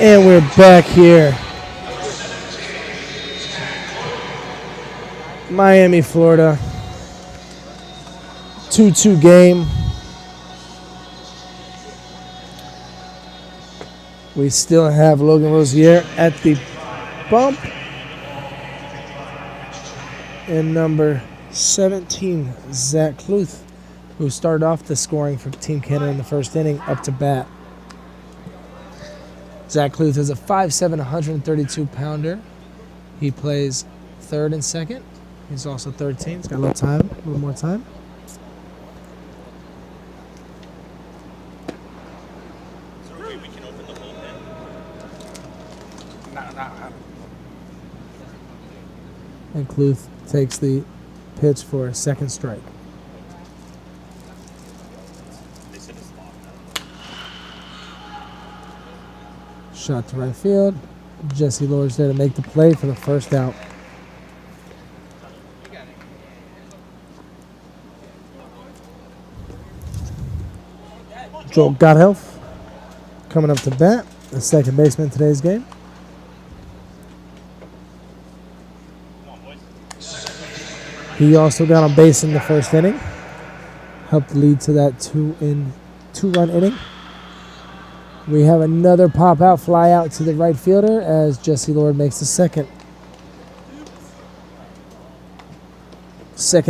And we're back here. Miami, Florida. 2-2 game. We still have Logan Rosier at the bump. And number 17, Zach Kluth, who started off the scoring for Team Canada in the first inning, up to bat. Zach Kluth is a 5'7", 132-pounder. He plays third and second. He's also 13. He's got a little more time. And Kluth takes the pitch for a second strike. Shot to right field. Jesse Lord's there to make the play for the first out. Joel Godhealth coming up to bat, the second baseman in today's game. He also got on base in the first inning. Helped lead to that two-run inning. We have another pop out, fly out to the right fielder as Jesse Lord makes the second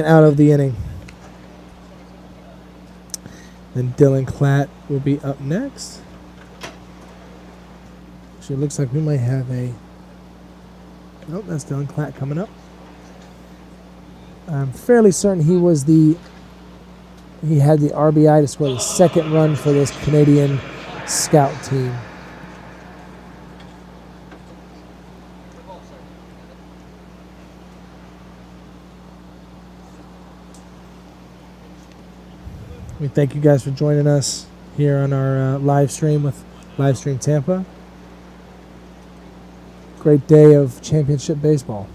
out of the inning. Then Dylan Klatt will be up next. Actually, it looks like we might have a... Nope, that's Dylan Klatt coming up. I'm fairly certain he had the RBI to score the second run for this Canadian scout team. We thank you guys for joining us here on our live stream with Livestream Tampa. Great day of championship baseball.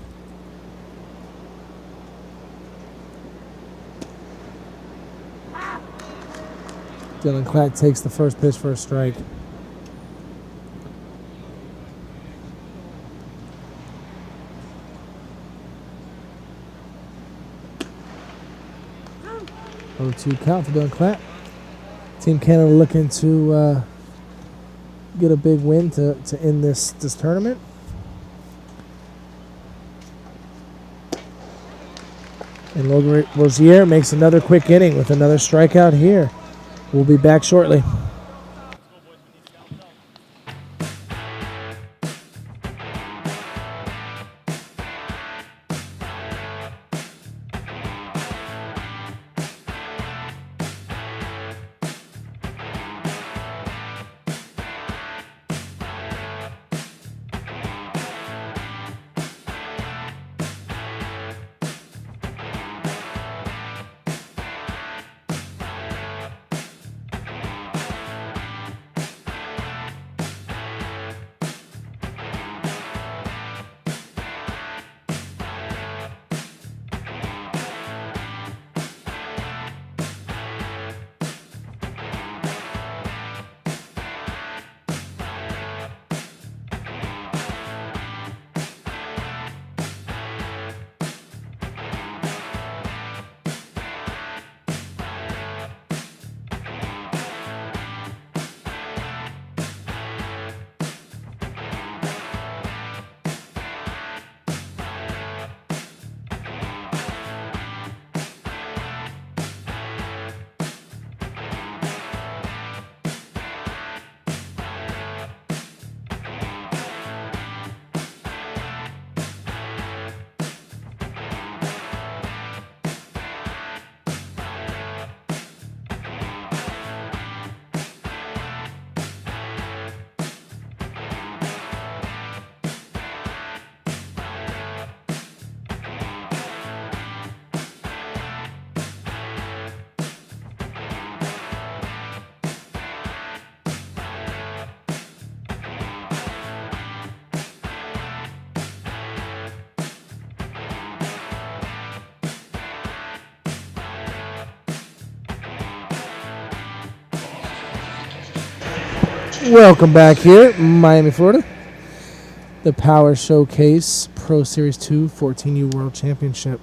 Dylan Klatt takes the first pitch for a strike. Oh, 0-2 count for Dylan Klatt. Team Canada looking to get a big win to end this tournament. And Logan Rosier makes another quick inning with another strikeout here. We'll be back shortly. Welcome back here, Miami, Florida. The Power Showcase Pro Series 2 14U World Championship.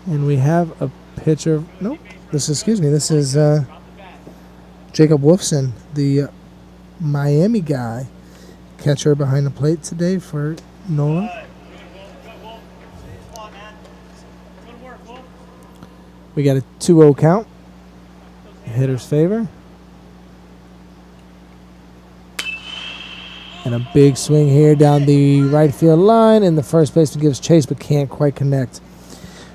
And we have a picture. Nope. This is Jacob Wolfson, the Miami guy, catcher behind the plate today for NOLA. We got a 2-0 count. Hitter's favor. And a big swing here down the right field line, and the first baseman gives chase but can't quite connect.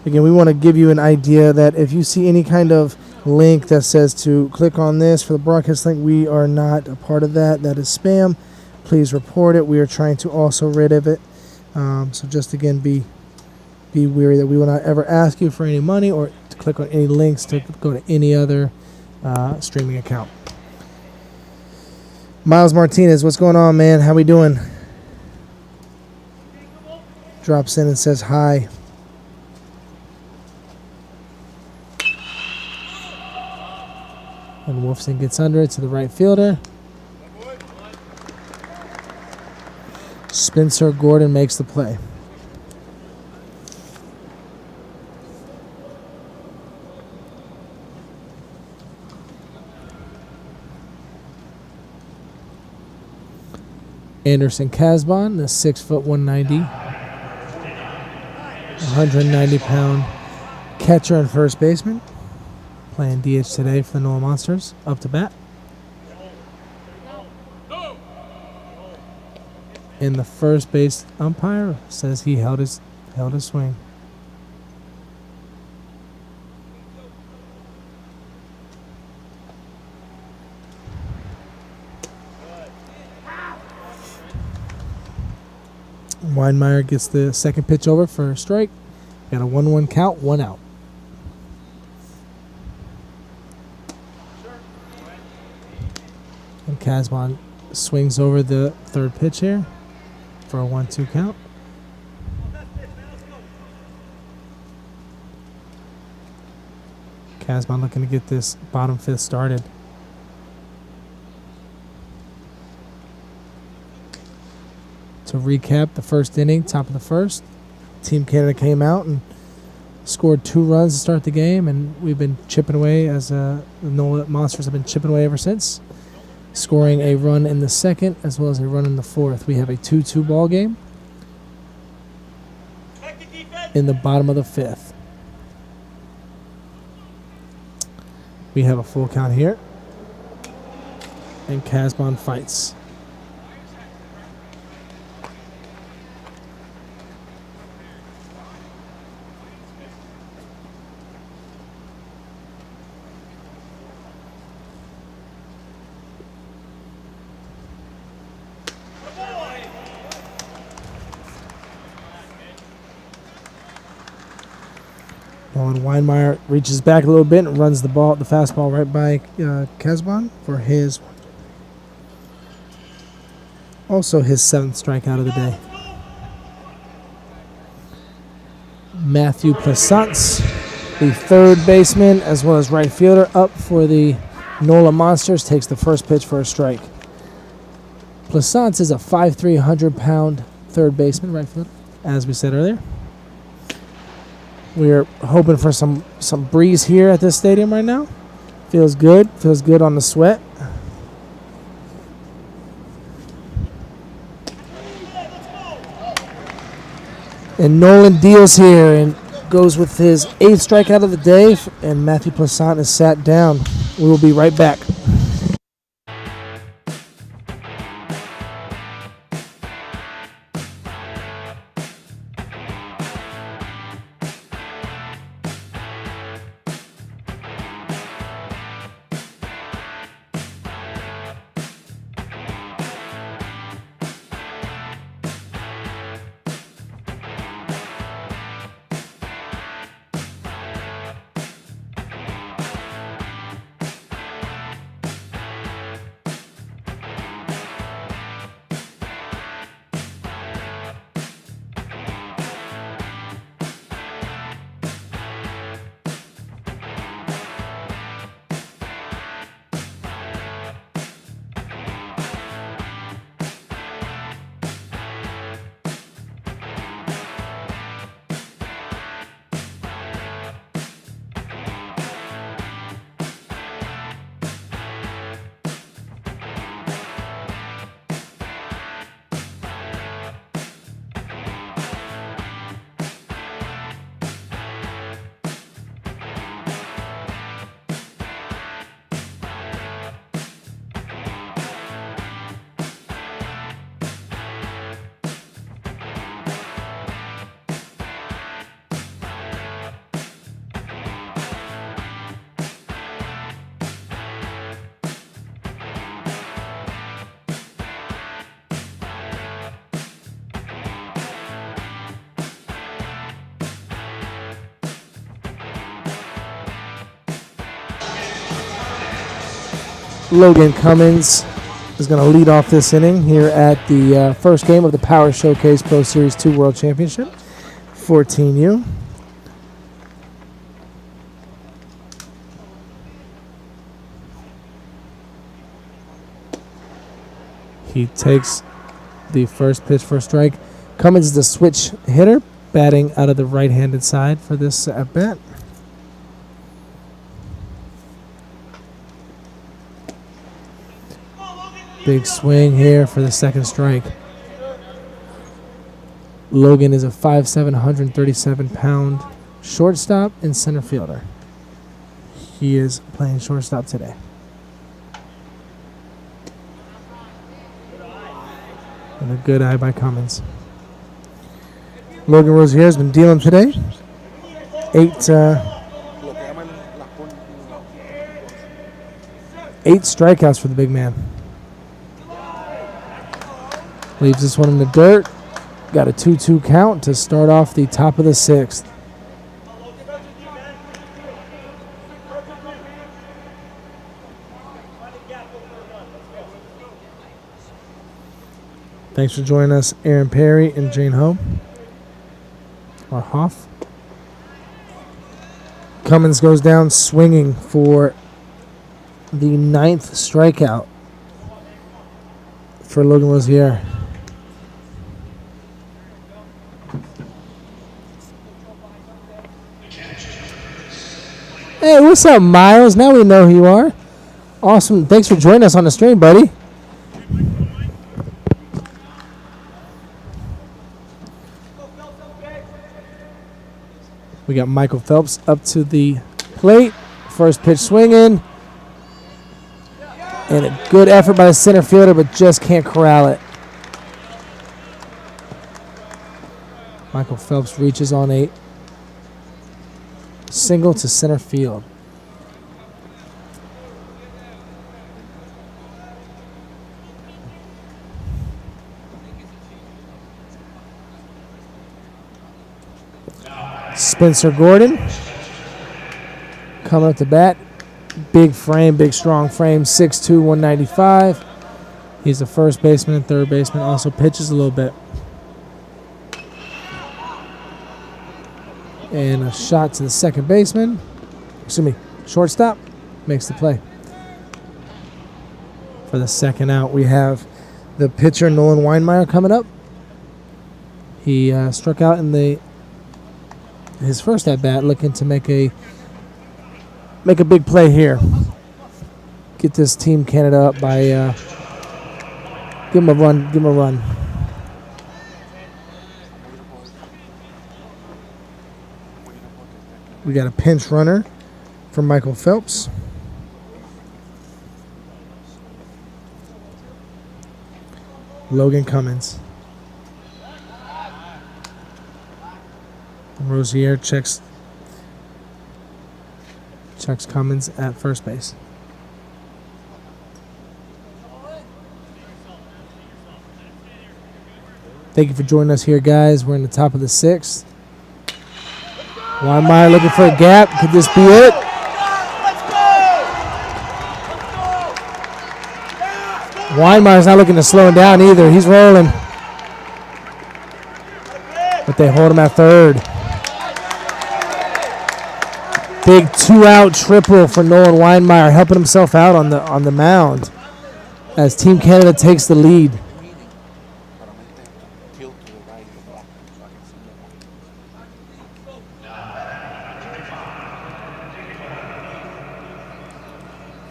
Again, we want to give you an idea that if you see any kind of link that says to click on this for the broadcast link, we are not a part of that. That is spam. Please report it. We are trying to also rid of it. So just again, be wary that we will not ever ask you for any money or to click on any links to go to any other streaming account. Miles Martinez, what's going on, man? How we doing? Drops in and says hi. And Wolfson gets under it to the right fielder. Spencer Gordon makes the play. Anderson Casbon, the 6'1", 190, 190-pound catcher and first baseman, playing DH today for the NOLA Monsters. Up to bat. And the first base umpire says he held his swing. Weinmeier gets the second pitch over for a strike. Got a 1-1 count, 1 out. And Casbon swings over the third pitch here for a 1-2 count. Casbon looking to get this bottom fifth started. To recap the first inning, top of the first, Team Canada came out and scored 2 runs to start the game, and we've been chipping away as the NOLA Monsters have been chipping away ever since, scoring a run in the second as well as a run in the fourth. We have a 2-2 ball game in the bottom of the fifth. We have a full count here, and Casbon fights. And Weinmeier reaches back a little bit and runs the fastball right by Casbon for his, also his 7th strikeout of the day. Matthew Plaisance, the third baseman as well as right fielder, up for the NOLA Monsters, takes the first pitch for a strike. Plaisance is a 5'3", 100-pound third baseman, right fielder, as we said earlier. We're hoping for some breeze here at this stadium right now. Feels good on the sweat. And Nolan deals here and goes with his 8th strikeout of the day, and Matthew Plaisance is sat down. We will be right back. Logan Cummins is going to lead off this inning here at the first game of the Power Showcase Pro Series 2 World Championship, 14U. He takes the first pitch for a strike. Cummins is the switch hitter, batting out of the right-handed side for this at-bat. Big swing here for the second strike. Logan is a 5'7", 137-pound shortstop and center fielder. He is playing shortstop today. And a good eye by Cummins. Logan Rosier has been dealing today. 8 strikeouts for the big man. Leaves this one in the dirt. Got a 2-2 count to start off the top of the 6th. Thanks for joining us, Aaron Perry and Jane Ho. Or Hoff. Cummins goes down swinging for the 9th strikeout for Logan Rosier. Hey, what's up, Miles? Now we know who you are. Awesome. Thanks for joining us on the stream, buddy. We got Michael Phelps up to the plate. First pitch swinging. And a good effort by the center fielder, but just can't corral it. Michael Phelps reaches on a single to center field. Spencer Gordon coming up to bat. Big frame, big strong frame, 6'2", 195. He's a first baseman and third baseman. Also pitches a little bit. And a shot to the second baseman. Excuse me, shortstop makes the play. For the second out, we have the pitcher Nolan Weinmeier coming up. He struck out in his first at bat, looking to make a big play here. Get this Team Canada up by give him a run. We got a pinch runner from Michael Phelps. Logan Cummins. Rosier checks Cummins at first base. Thank you for joining us here, guys. We're in the top of the 6th. Weinmeier looking for a gap. Could this be it? Weinmeier's not looking to slow him down either. He's rolling. But they hold him at third. Big 2-out triple for Nolan Weinmeier, helping himself out on the mound as Team Canada takes the lead.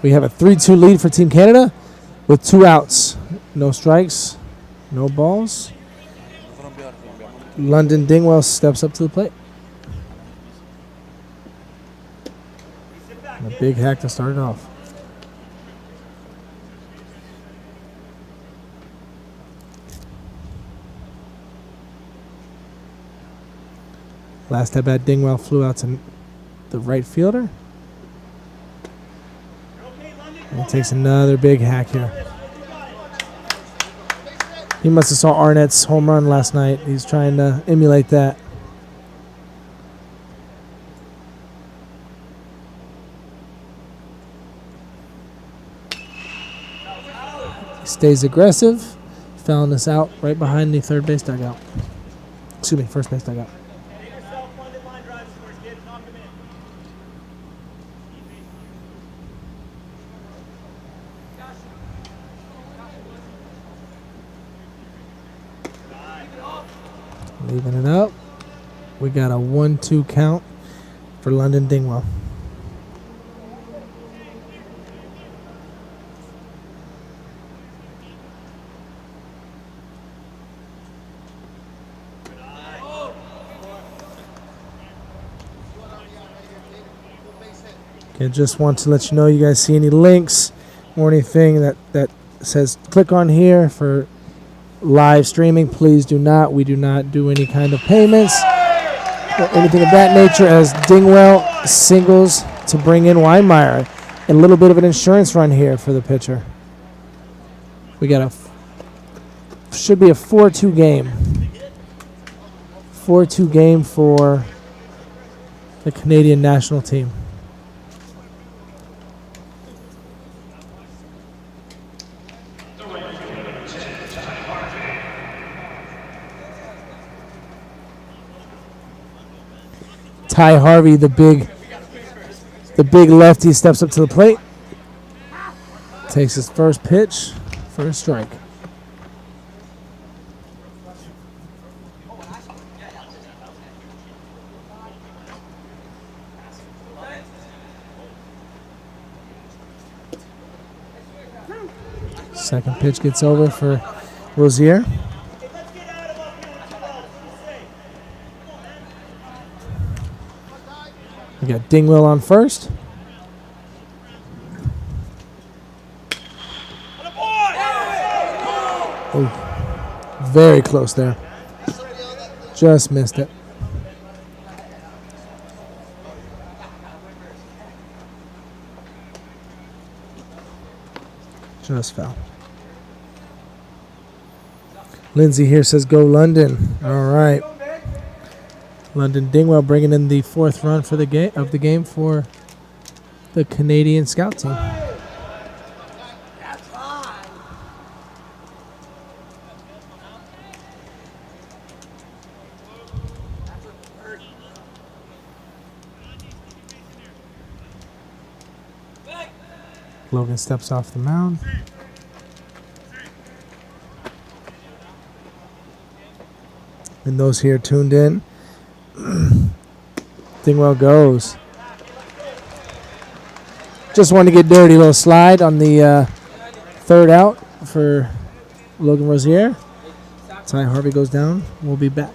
We have a 3-2 lead for Team Canada with 2 outs. No strikes, no balls. London Dingwell steps up to the plate. And a big hack to start it off. Last at bat, Dingwell flew out to the right fielder. And he takes another big hack here. He must have saw Arnett's home run last night. He's trying to emulate that. Stays aggressive, fouling us out right behind the third base dugout. Excuse me, first base dugout. Leaving it up. We got a 1-2 count for London Dingwell. Okay, just want to let you know, you guys see any links or anything that says click on here for live streaming, please do not. We do not do any kind of payments or anything of that nature, as Dingwell singles to bring in Weinmeier. A little bit of an insurance run here for the pitcher. We got should be a 4-2 game. 4-2 game for the Canadian national team. Ty Harvey, the big lefty, steps up to the plate. Takes his first pitch for a strike. Second pitch gets over for Rozier. We got Dingwell on first. Oh, very close there. Just missed it. Just foul. Lindsay here says go London. All right. London Dingwell bringing in the fourth run for the game for the Canadian scout team. Logan steps off the mound. And those here tuned in, Dingwell goes. Just wanted to get dirty. Little slide on the third out for Logan Rozier. Ty Harvey goes down. We'll be back.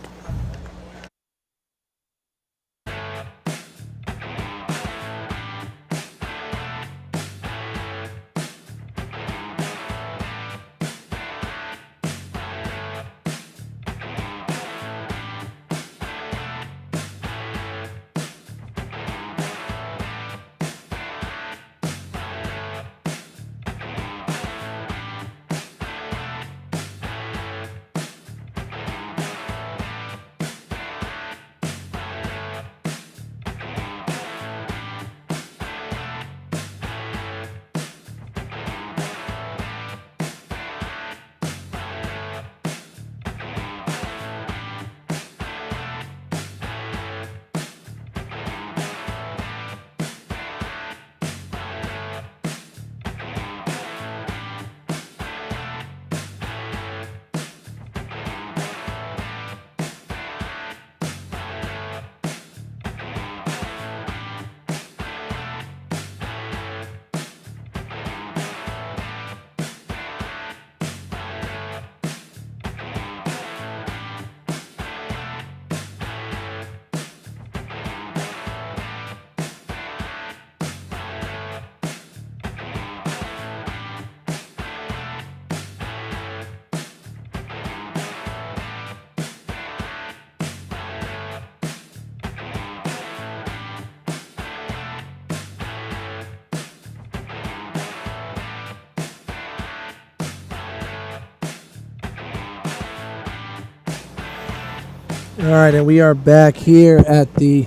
All right, and we are back here at the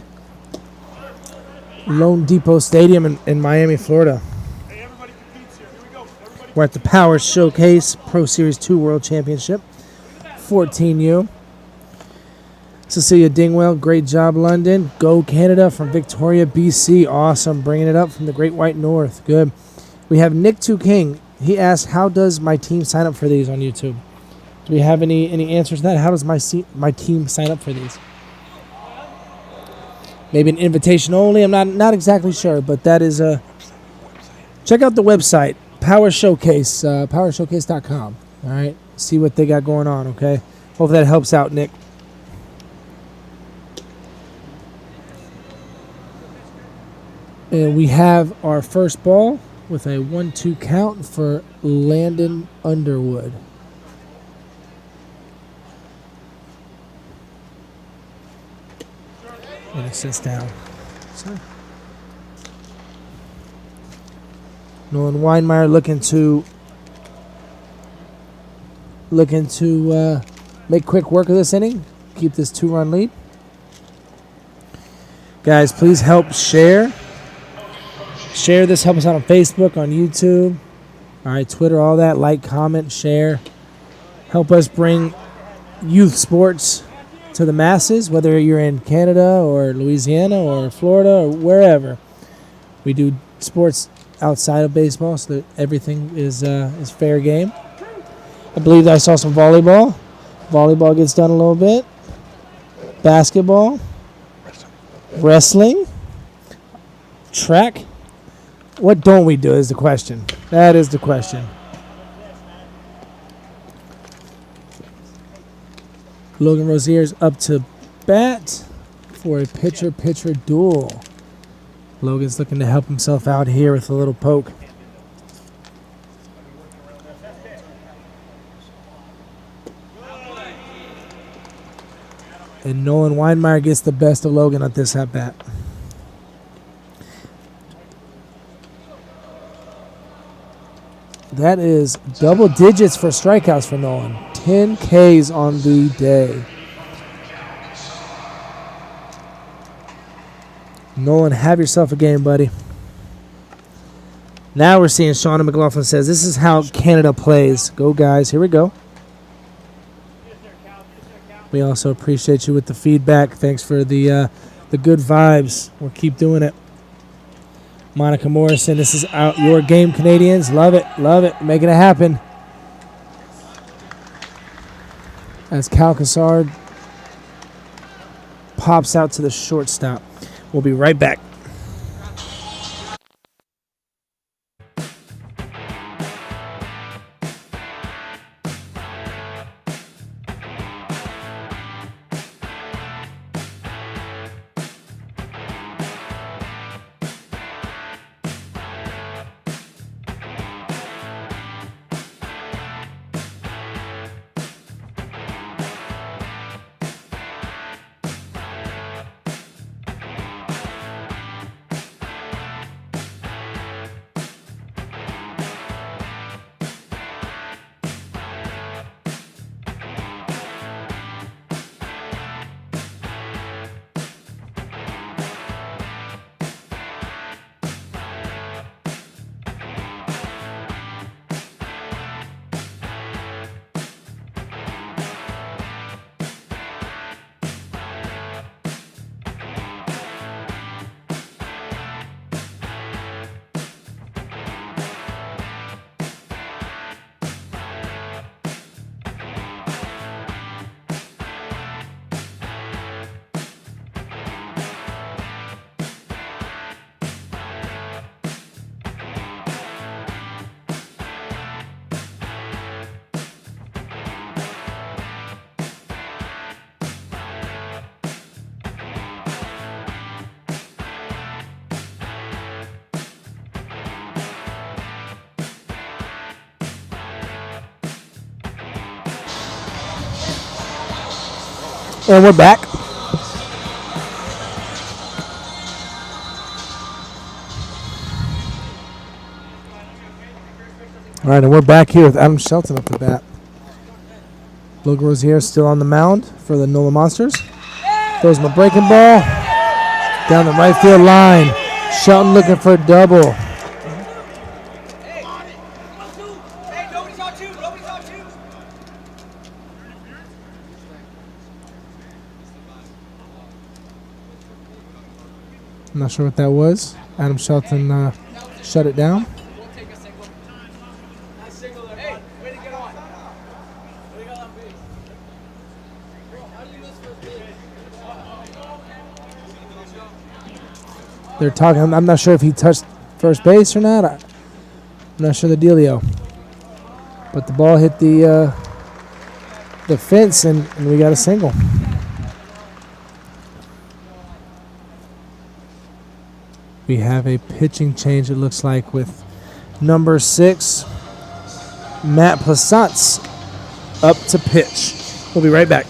LoanDepot Stadium in Miami, Florida. We're at the Power Showcase Pro Series 2 World Championship. 14U. Cecilia Dingwell, great job, London. Go Canada from Victoria, BC. Awesome, bringing it up from the Great White North. Good. We have Nick 2 King. He asked, how does my team sign up for these on YouTube? Do we have any answers to that? How does my team sign up for these? Maybe an invitation only. I'm not exactly sure, but that is a. Check out the website, Power Showcase, PowerShowcase.com. All right, see what they got going on. Okay, hope that helps out, Nick. And we have our first ball with a 1-2 count for Landon Underwood. And it sits down. So. Nolan Weinmeyer looking to make quick work of this inning. Keep this 2-run lead. Guys, please help share. Share this. Help us out on Facebook, on YouTube. All right, Twitter, all that. Like, comment, share. Help us bring youth sports to the masses, whether you're in Canada or Louisiana or Florida or wherever. We do sports outside of baseball so that everything is fair game. I believe I saw some volleyball. Volleyball gets done a little bit. Basketball. Wrestling. Track. What don't we do is the question. That is the question. Logan Rozier's up to bat for a pitcher-pitcher duel. Logan's looking to help himself out here with a little poke. And Nolan Weinmeyer gets the best of Logan at this at-bat. That is double digits for strikeouts for Nolan. 10 Ks on the day. Nolan, have yourself a game, buddy. Now we're seeing Shauna McLaughlin says, this is how Canada plays. Go, guys. Here we go. We also appreciate you with the feedback. Thanks for the good vibes. We'll keep doing it. Monica Morrison, this is out your game, Canadians. Love it. Love it. Making it happen. As Cal Cassard pops out to the shortstop. We'll be right back. And we're back. All right, and we're back here with Adam Shelton up to bat. Logan Rozier still on the mound for the NOLA Monsters. Throws him a breaking ball down the right field line. Shelton looking for a double. I'm not sure what that was. Adam Shelton shut it down. They're talking. I'm not sure if he touched first base or not. I'm not sure the dealio. But the ball hit the fence, and we got a single. We have a pitching change, it looks like, with number 6, Matt Plassance, up to pitch. We'll be right back.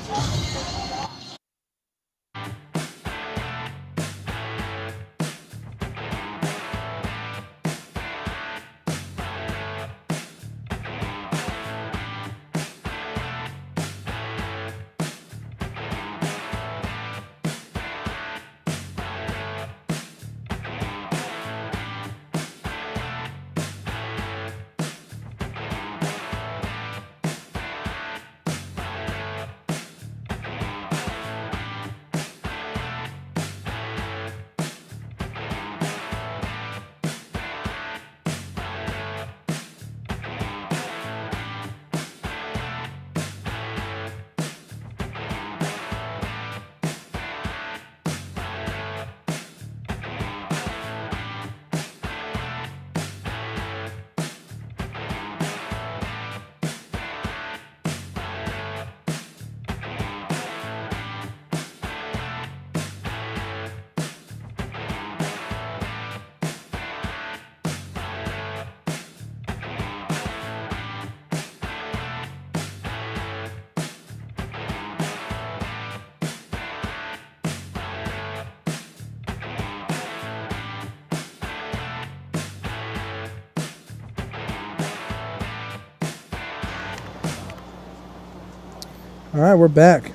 All right, we're back.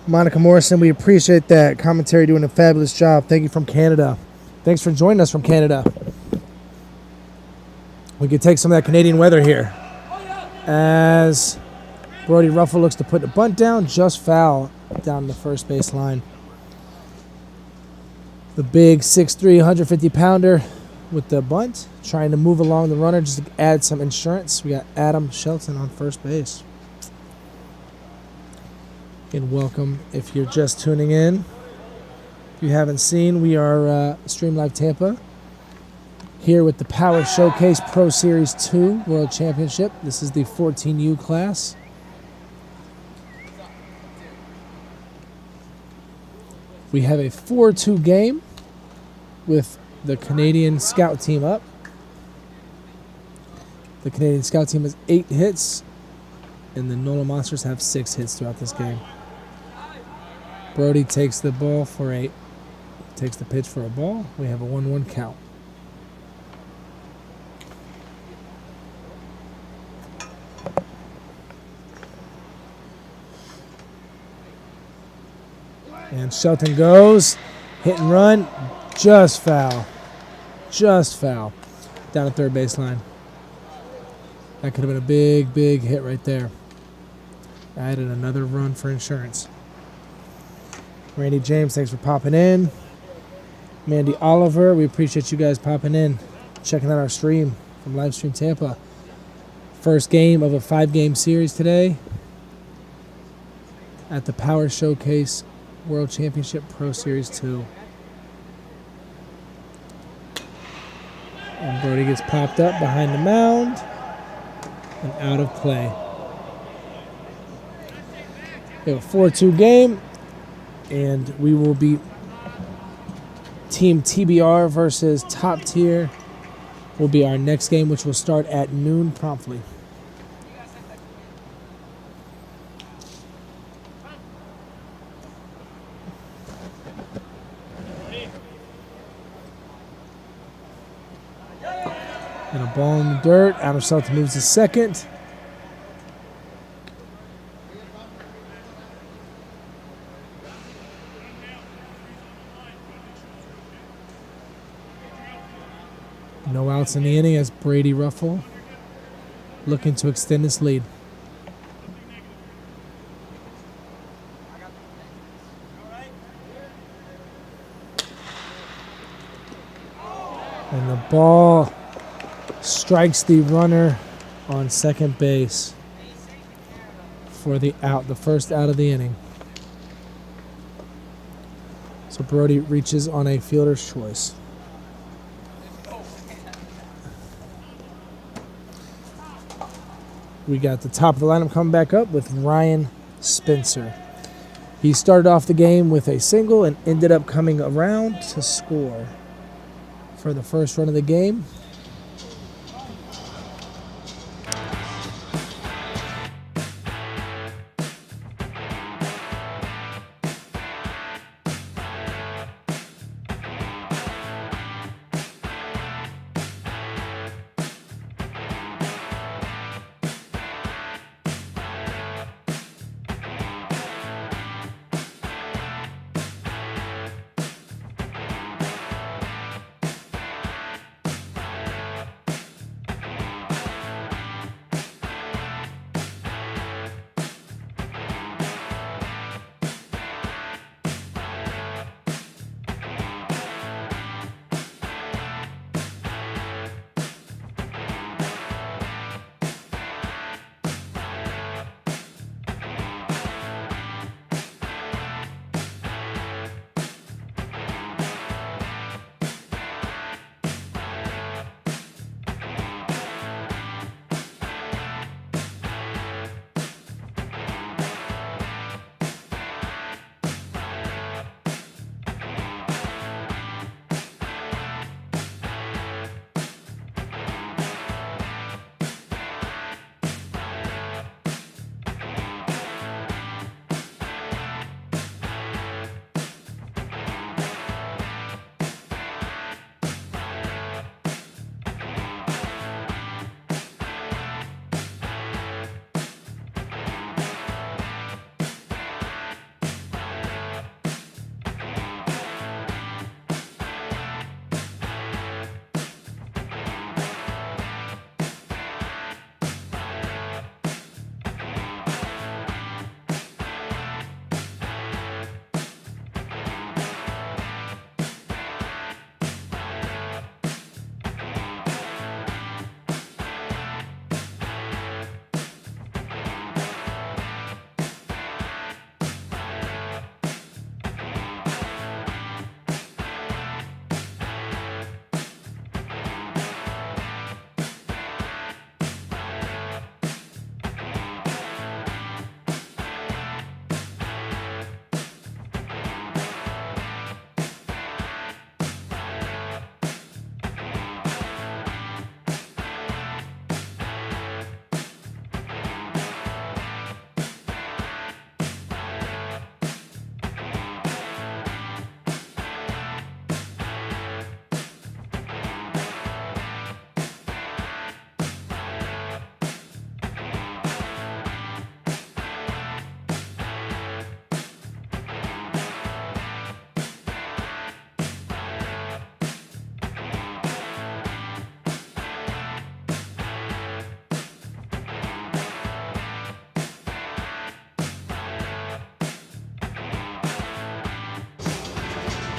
Monica Morrison, we appreciate that. Commentary doing a fabulous job. Thank you from Canada. Thanks for joining us from Canada. We could take some of that Canadian weather here. As Brody Ruffle looks to put the bunt down, just foul down the first base line. The big 6'3", 150-pounder with the bunt, trying to move along the runner just to add some insurance. We got Adam Shelton on first base. And welcome if you're just tuning in. If you haven't seen, we are Stream Live Tampa here with the Power Showcase Pro Series 2 World Championship. This is the 14U class. We have a 4-2 game with the Canadian Scout team up. The Canadian Scout team has 8 hits, and the NOLA Monsters have 6 hits throughout this game. Brody takes the pitch for a ball. We have a 1-1 count. And Shelton goes, hit and run, just foul. Just foul. Down at third baseline. That could have been a big, big hit right there. Added another run for insurance. Randy James, thanks for popping in. Mandy Oliver, we appreciate you guys popping in, checking out our stream from Livestream Tampa. First game of a 5-game series today at the Power Showcase World Championship Pro Series 2. And Brody gets popped up behind the mound and out of play. We have a 4-2 game, and we will be Team TBR versus Top Tier will be our next game, which will start at noon promptly. And a ball in the dirt. Adam Shelton moves to second. No outs in the inning as Brady Ruffle looking to extend this lead. And the ball strikes the runner on second base for the out, the first out of the inning. So Brody reaches on a fielder's choice. We got the top of the lineup coming back up with Ryan Spencer. He started off the game with a single and ended up coming around to score for the first run of the game.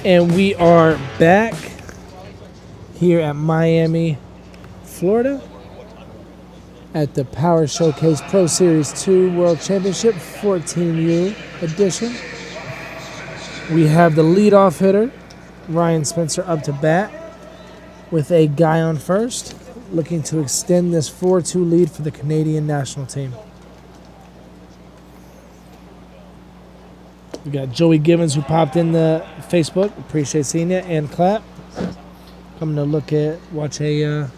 And we are back here at Miami, Florida, at the Power Showcase Pro Series 2 World Championship 14U edition. We have the leadoff hitter, Ryan Spencer, up to bat with a guy on first, looking to extend this 4-2 lead for the Canadian national team. We got Joey Givens, who popped in the Facebook. Appreciate seeing you. And Clap, coming to watch a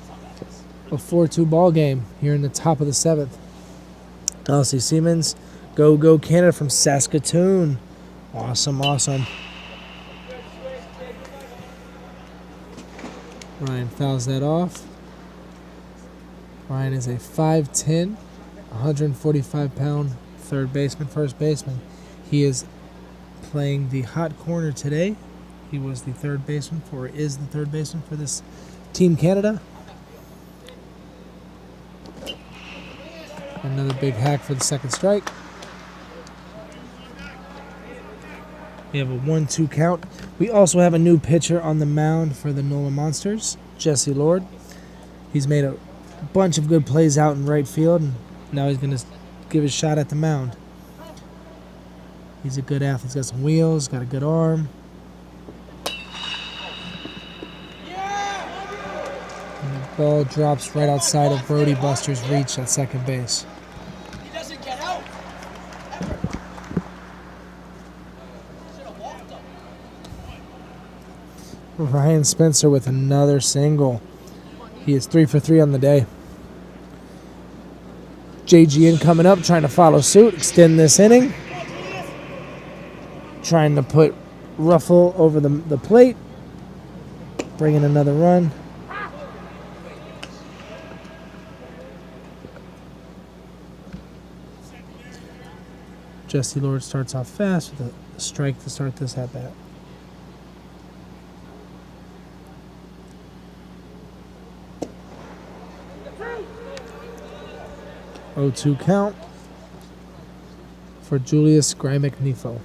4-2 ball game here in the top of the 7th. Elsie Siemens, go Canada from Saskatoon. Awesome. Ryan fouls that off. Ryan is a 5'10", 145-pound first baseman. He is playing the hot corner today. He was the third baseman for this Team Canada. Another big hack for the second strike. We have a 1-2 count. We also have a new pitcher on the mound for the NOLA Monsters, Jesse Lord. He's made a bunch of good plays out in right field, and now he's going to give his shot at the mound. He's a good athlete. He's got some wheels, got a good arm. And the ball drops right outside of Brody Buster's reach at second base. He doesn't get out. Ryan Spencer with another single. He is 3 for 3 on the day. JGN coming up, trying to follow suit, extend this inning. Trying to put Ruffle over the plate. Bringing another run. Jesse Lord starts off fast with a strike to start this at bat. Oh, 2 count for Julius Greimek-Nifo.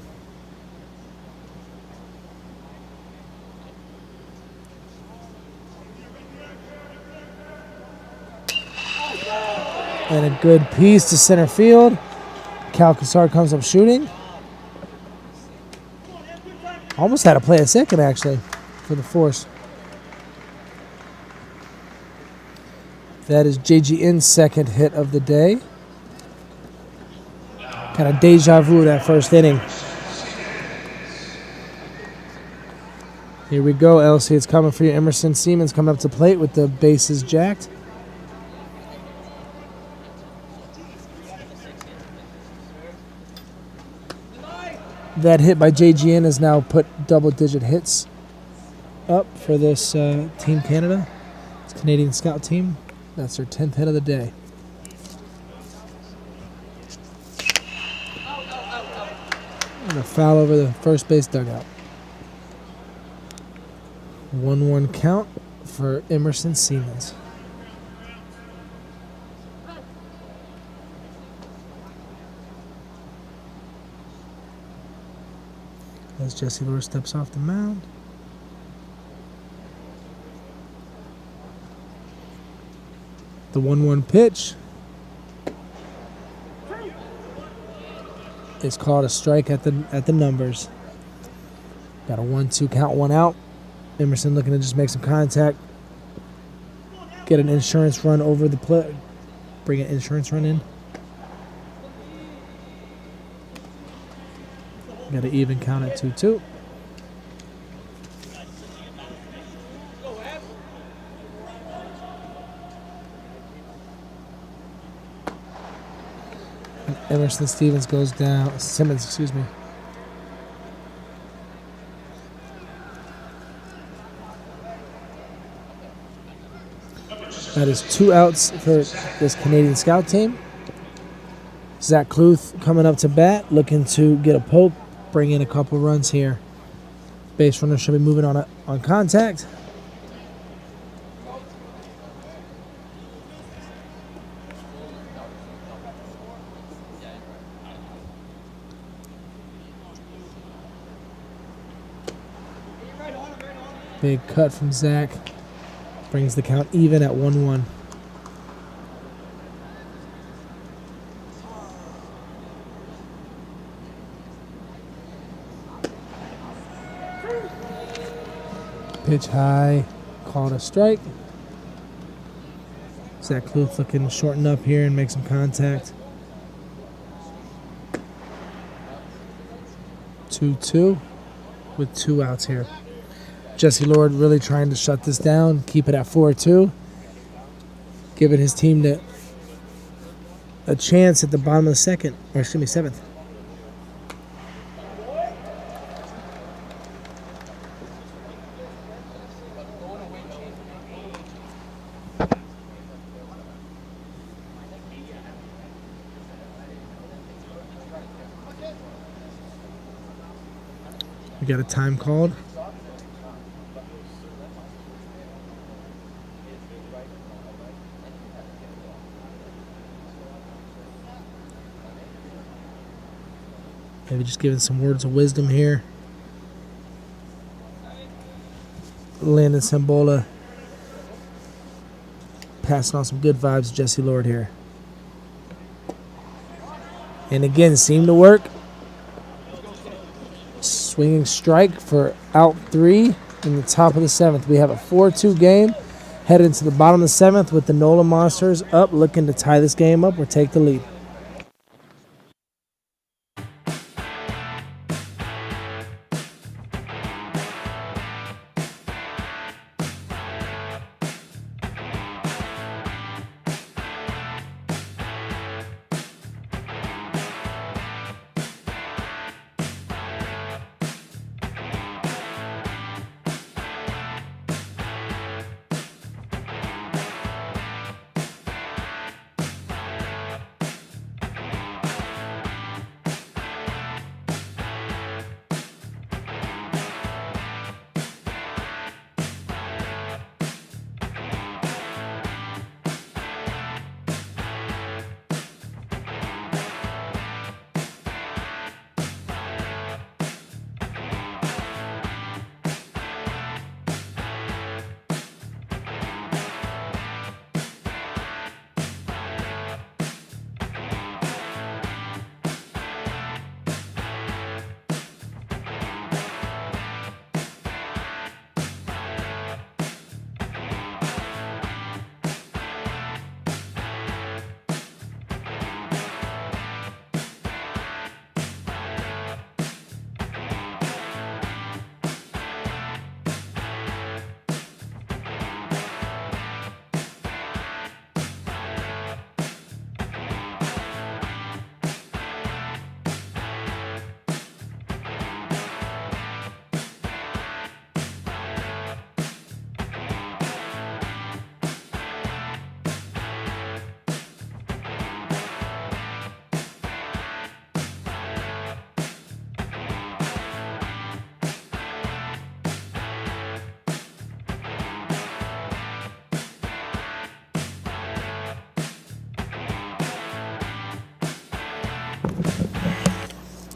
And a good piece to center field. Cal Cassar comes up shooting. Almost had to play a second, actually, for the force. That is JGN's second hit of the day. Kind of deja vu that first inning. Here we go, Elsie. It's coming for you. Emerson Siemens coming up to plate with the bases jacked. That hit by JGN has now put double-digit hits up for this Team Canada. It's a Canadian Scout team. That's their 10th hit of the day. And a foul over the first base dugout. 1-1 count for Emerson Siemens. As Jesse Lord steps off the mound. The 1-1 pitch is called a strike at the numbers. Got a 1-2 count, 1 out. Emerson looking to just make some contact. Get an insurance run over the plate. Bring an insurance run in. Got an even count at 2-2. Emerson Simmons goes down. That is 2 outs for this Canadian Scout team. Zach Kluth coming up to bat, looking to get a poke, bring in a couple runs here. Base runner should be moving on contact. Big cut from Zach. Brings the count even at 1-1. Pitch high, called a strike. Zach Kluth looking to shorten up here and make some contact. 2-2 with 2 outs here. Jesse Lord really trying to shut this down, keep it at 4-2. Giving his team a chance at the bottom of the second, or excuse me, 7th. We got a time called. Maybe just giving some words of wisdom here. Landon Sambola passing on some good vibes to Jesse Lord here. And again, seemed to work. Swinging strike for out 3 in the top of the 7th. We have a 4-2 game headed into the bottom of the 7th with the NOLA Monsters up, looking to tie this game up or take the lead.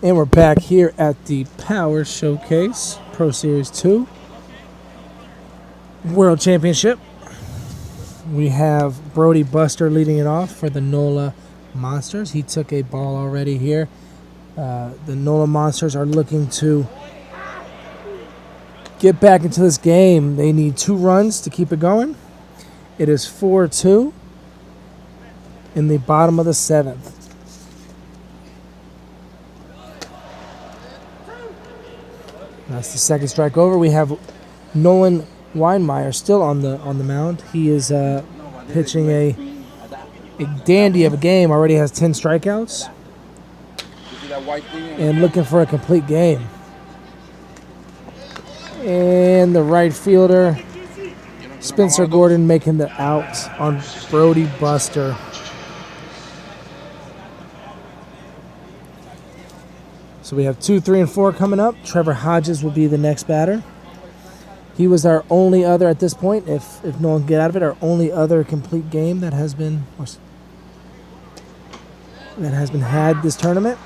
And we're back here at the Power Showcase Pro Series 2 World Championship. We have Brody Buster leading it off for the NOLA Monsters. He took a ball already here. The NOLA Monsters are looking to get back into this game. They need 2 runs to keep it going. It is 4-2 in the bottom of the 7th. That's the second strike over. We have Nolan Weinmeier still on the mound. He is pitching a dandy of a game. Already has 10 strikeouts and looking for a complete game. And the right fielder Spencer Gordon making the out on Brody Buster. So we have 2, 3, and 4 coming up. Trevor Hodges will be the next batter. He was our only other at this point, if no one can get out of it, our only other complete game that has been had this tournament.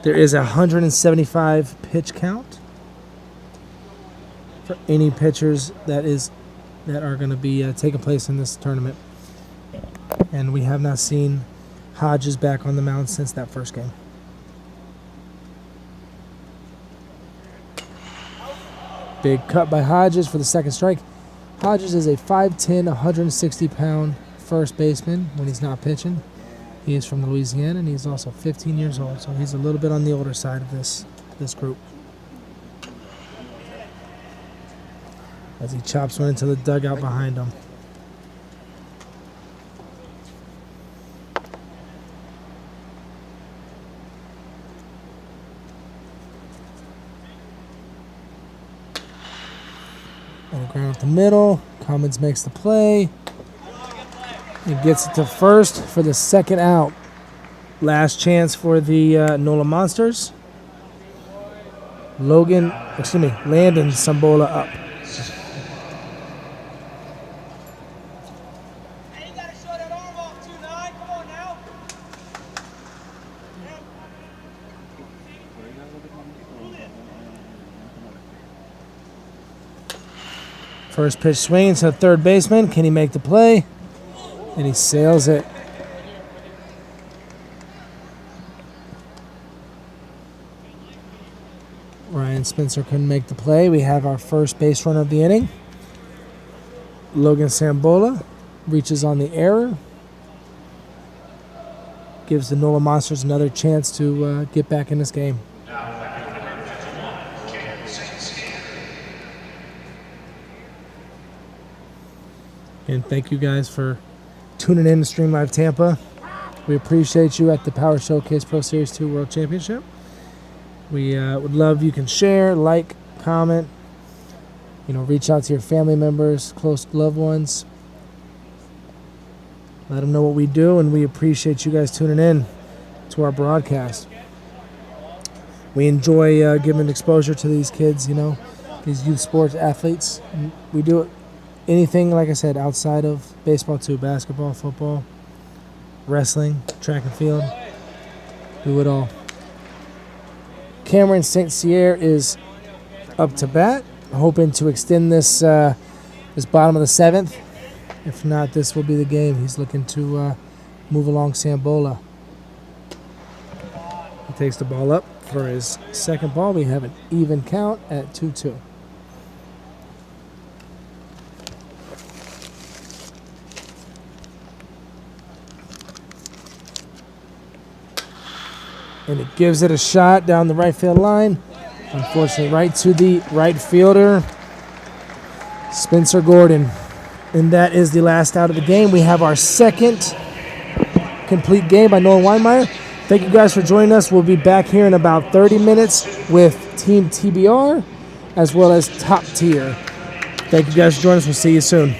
There is a 175 pitch count for any pitchers that are going to be taking place in this tournament, and we have not seen Hodges back on the mound since that first game. Big cut by Hodges for the second strike. Hodges is a 5'10", 160-pound first baseman when he's not pitching. He is from Louisiana, and he's also 15 years old, so he's a little bit on the older side of this group. As he chops one into the dugout behind him. And ground up the middle. Cummins makes the play. He gets it to first for the second out. Last chance for the NOLA Monsters. Landon Sambola up. Hey, you gotta show that arm off too, 9. Come on now. First pitch swing to the third baseman. Can he make the play? And he sails it. Ryan Spencer couldn't make the play. We have our first base runner of the inning. Logan Sambola reaches on the error. Gives the NOLA Monsters another chance to get back in this game. And thank you guys for tuning in to Stream Live Tampa. We appreciate you at the Power Showcase Pro Series 2 World Championship. We would love you can share, like, comment, reach out to your family members, close loved ones. Let them know what we do, and we appreciate you guys tuning in to our broadcast. We enjoy giving exposure to these kids, these youth sports athletes. We do it anything, like I said, outside of baseball too, basketball, football, wrestling, track and field. Do it all. Cameron St. Cyr is up to bat, hoping to extend this this bottom of the seventh. If not, this will be the game. He's looking to move along Sambola. He takes the ball up for his second ball. We have an even count at 2-2. And it gives it a shot down the right field line. Unfortunately, right to the right fielder, Spencer Gordon. And that is the last out of the game. We have our second complete game by Nolan Weinmeier. Thank you guys for joining us. We'll be back here in about 30 minutes with Team TBR as well as Top Tier. Thank you guys for joining us. We'll see you soon.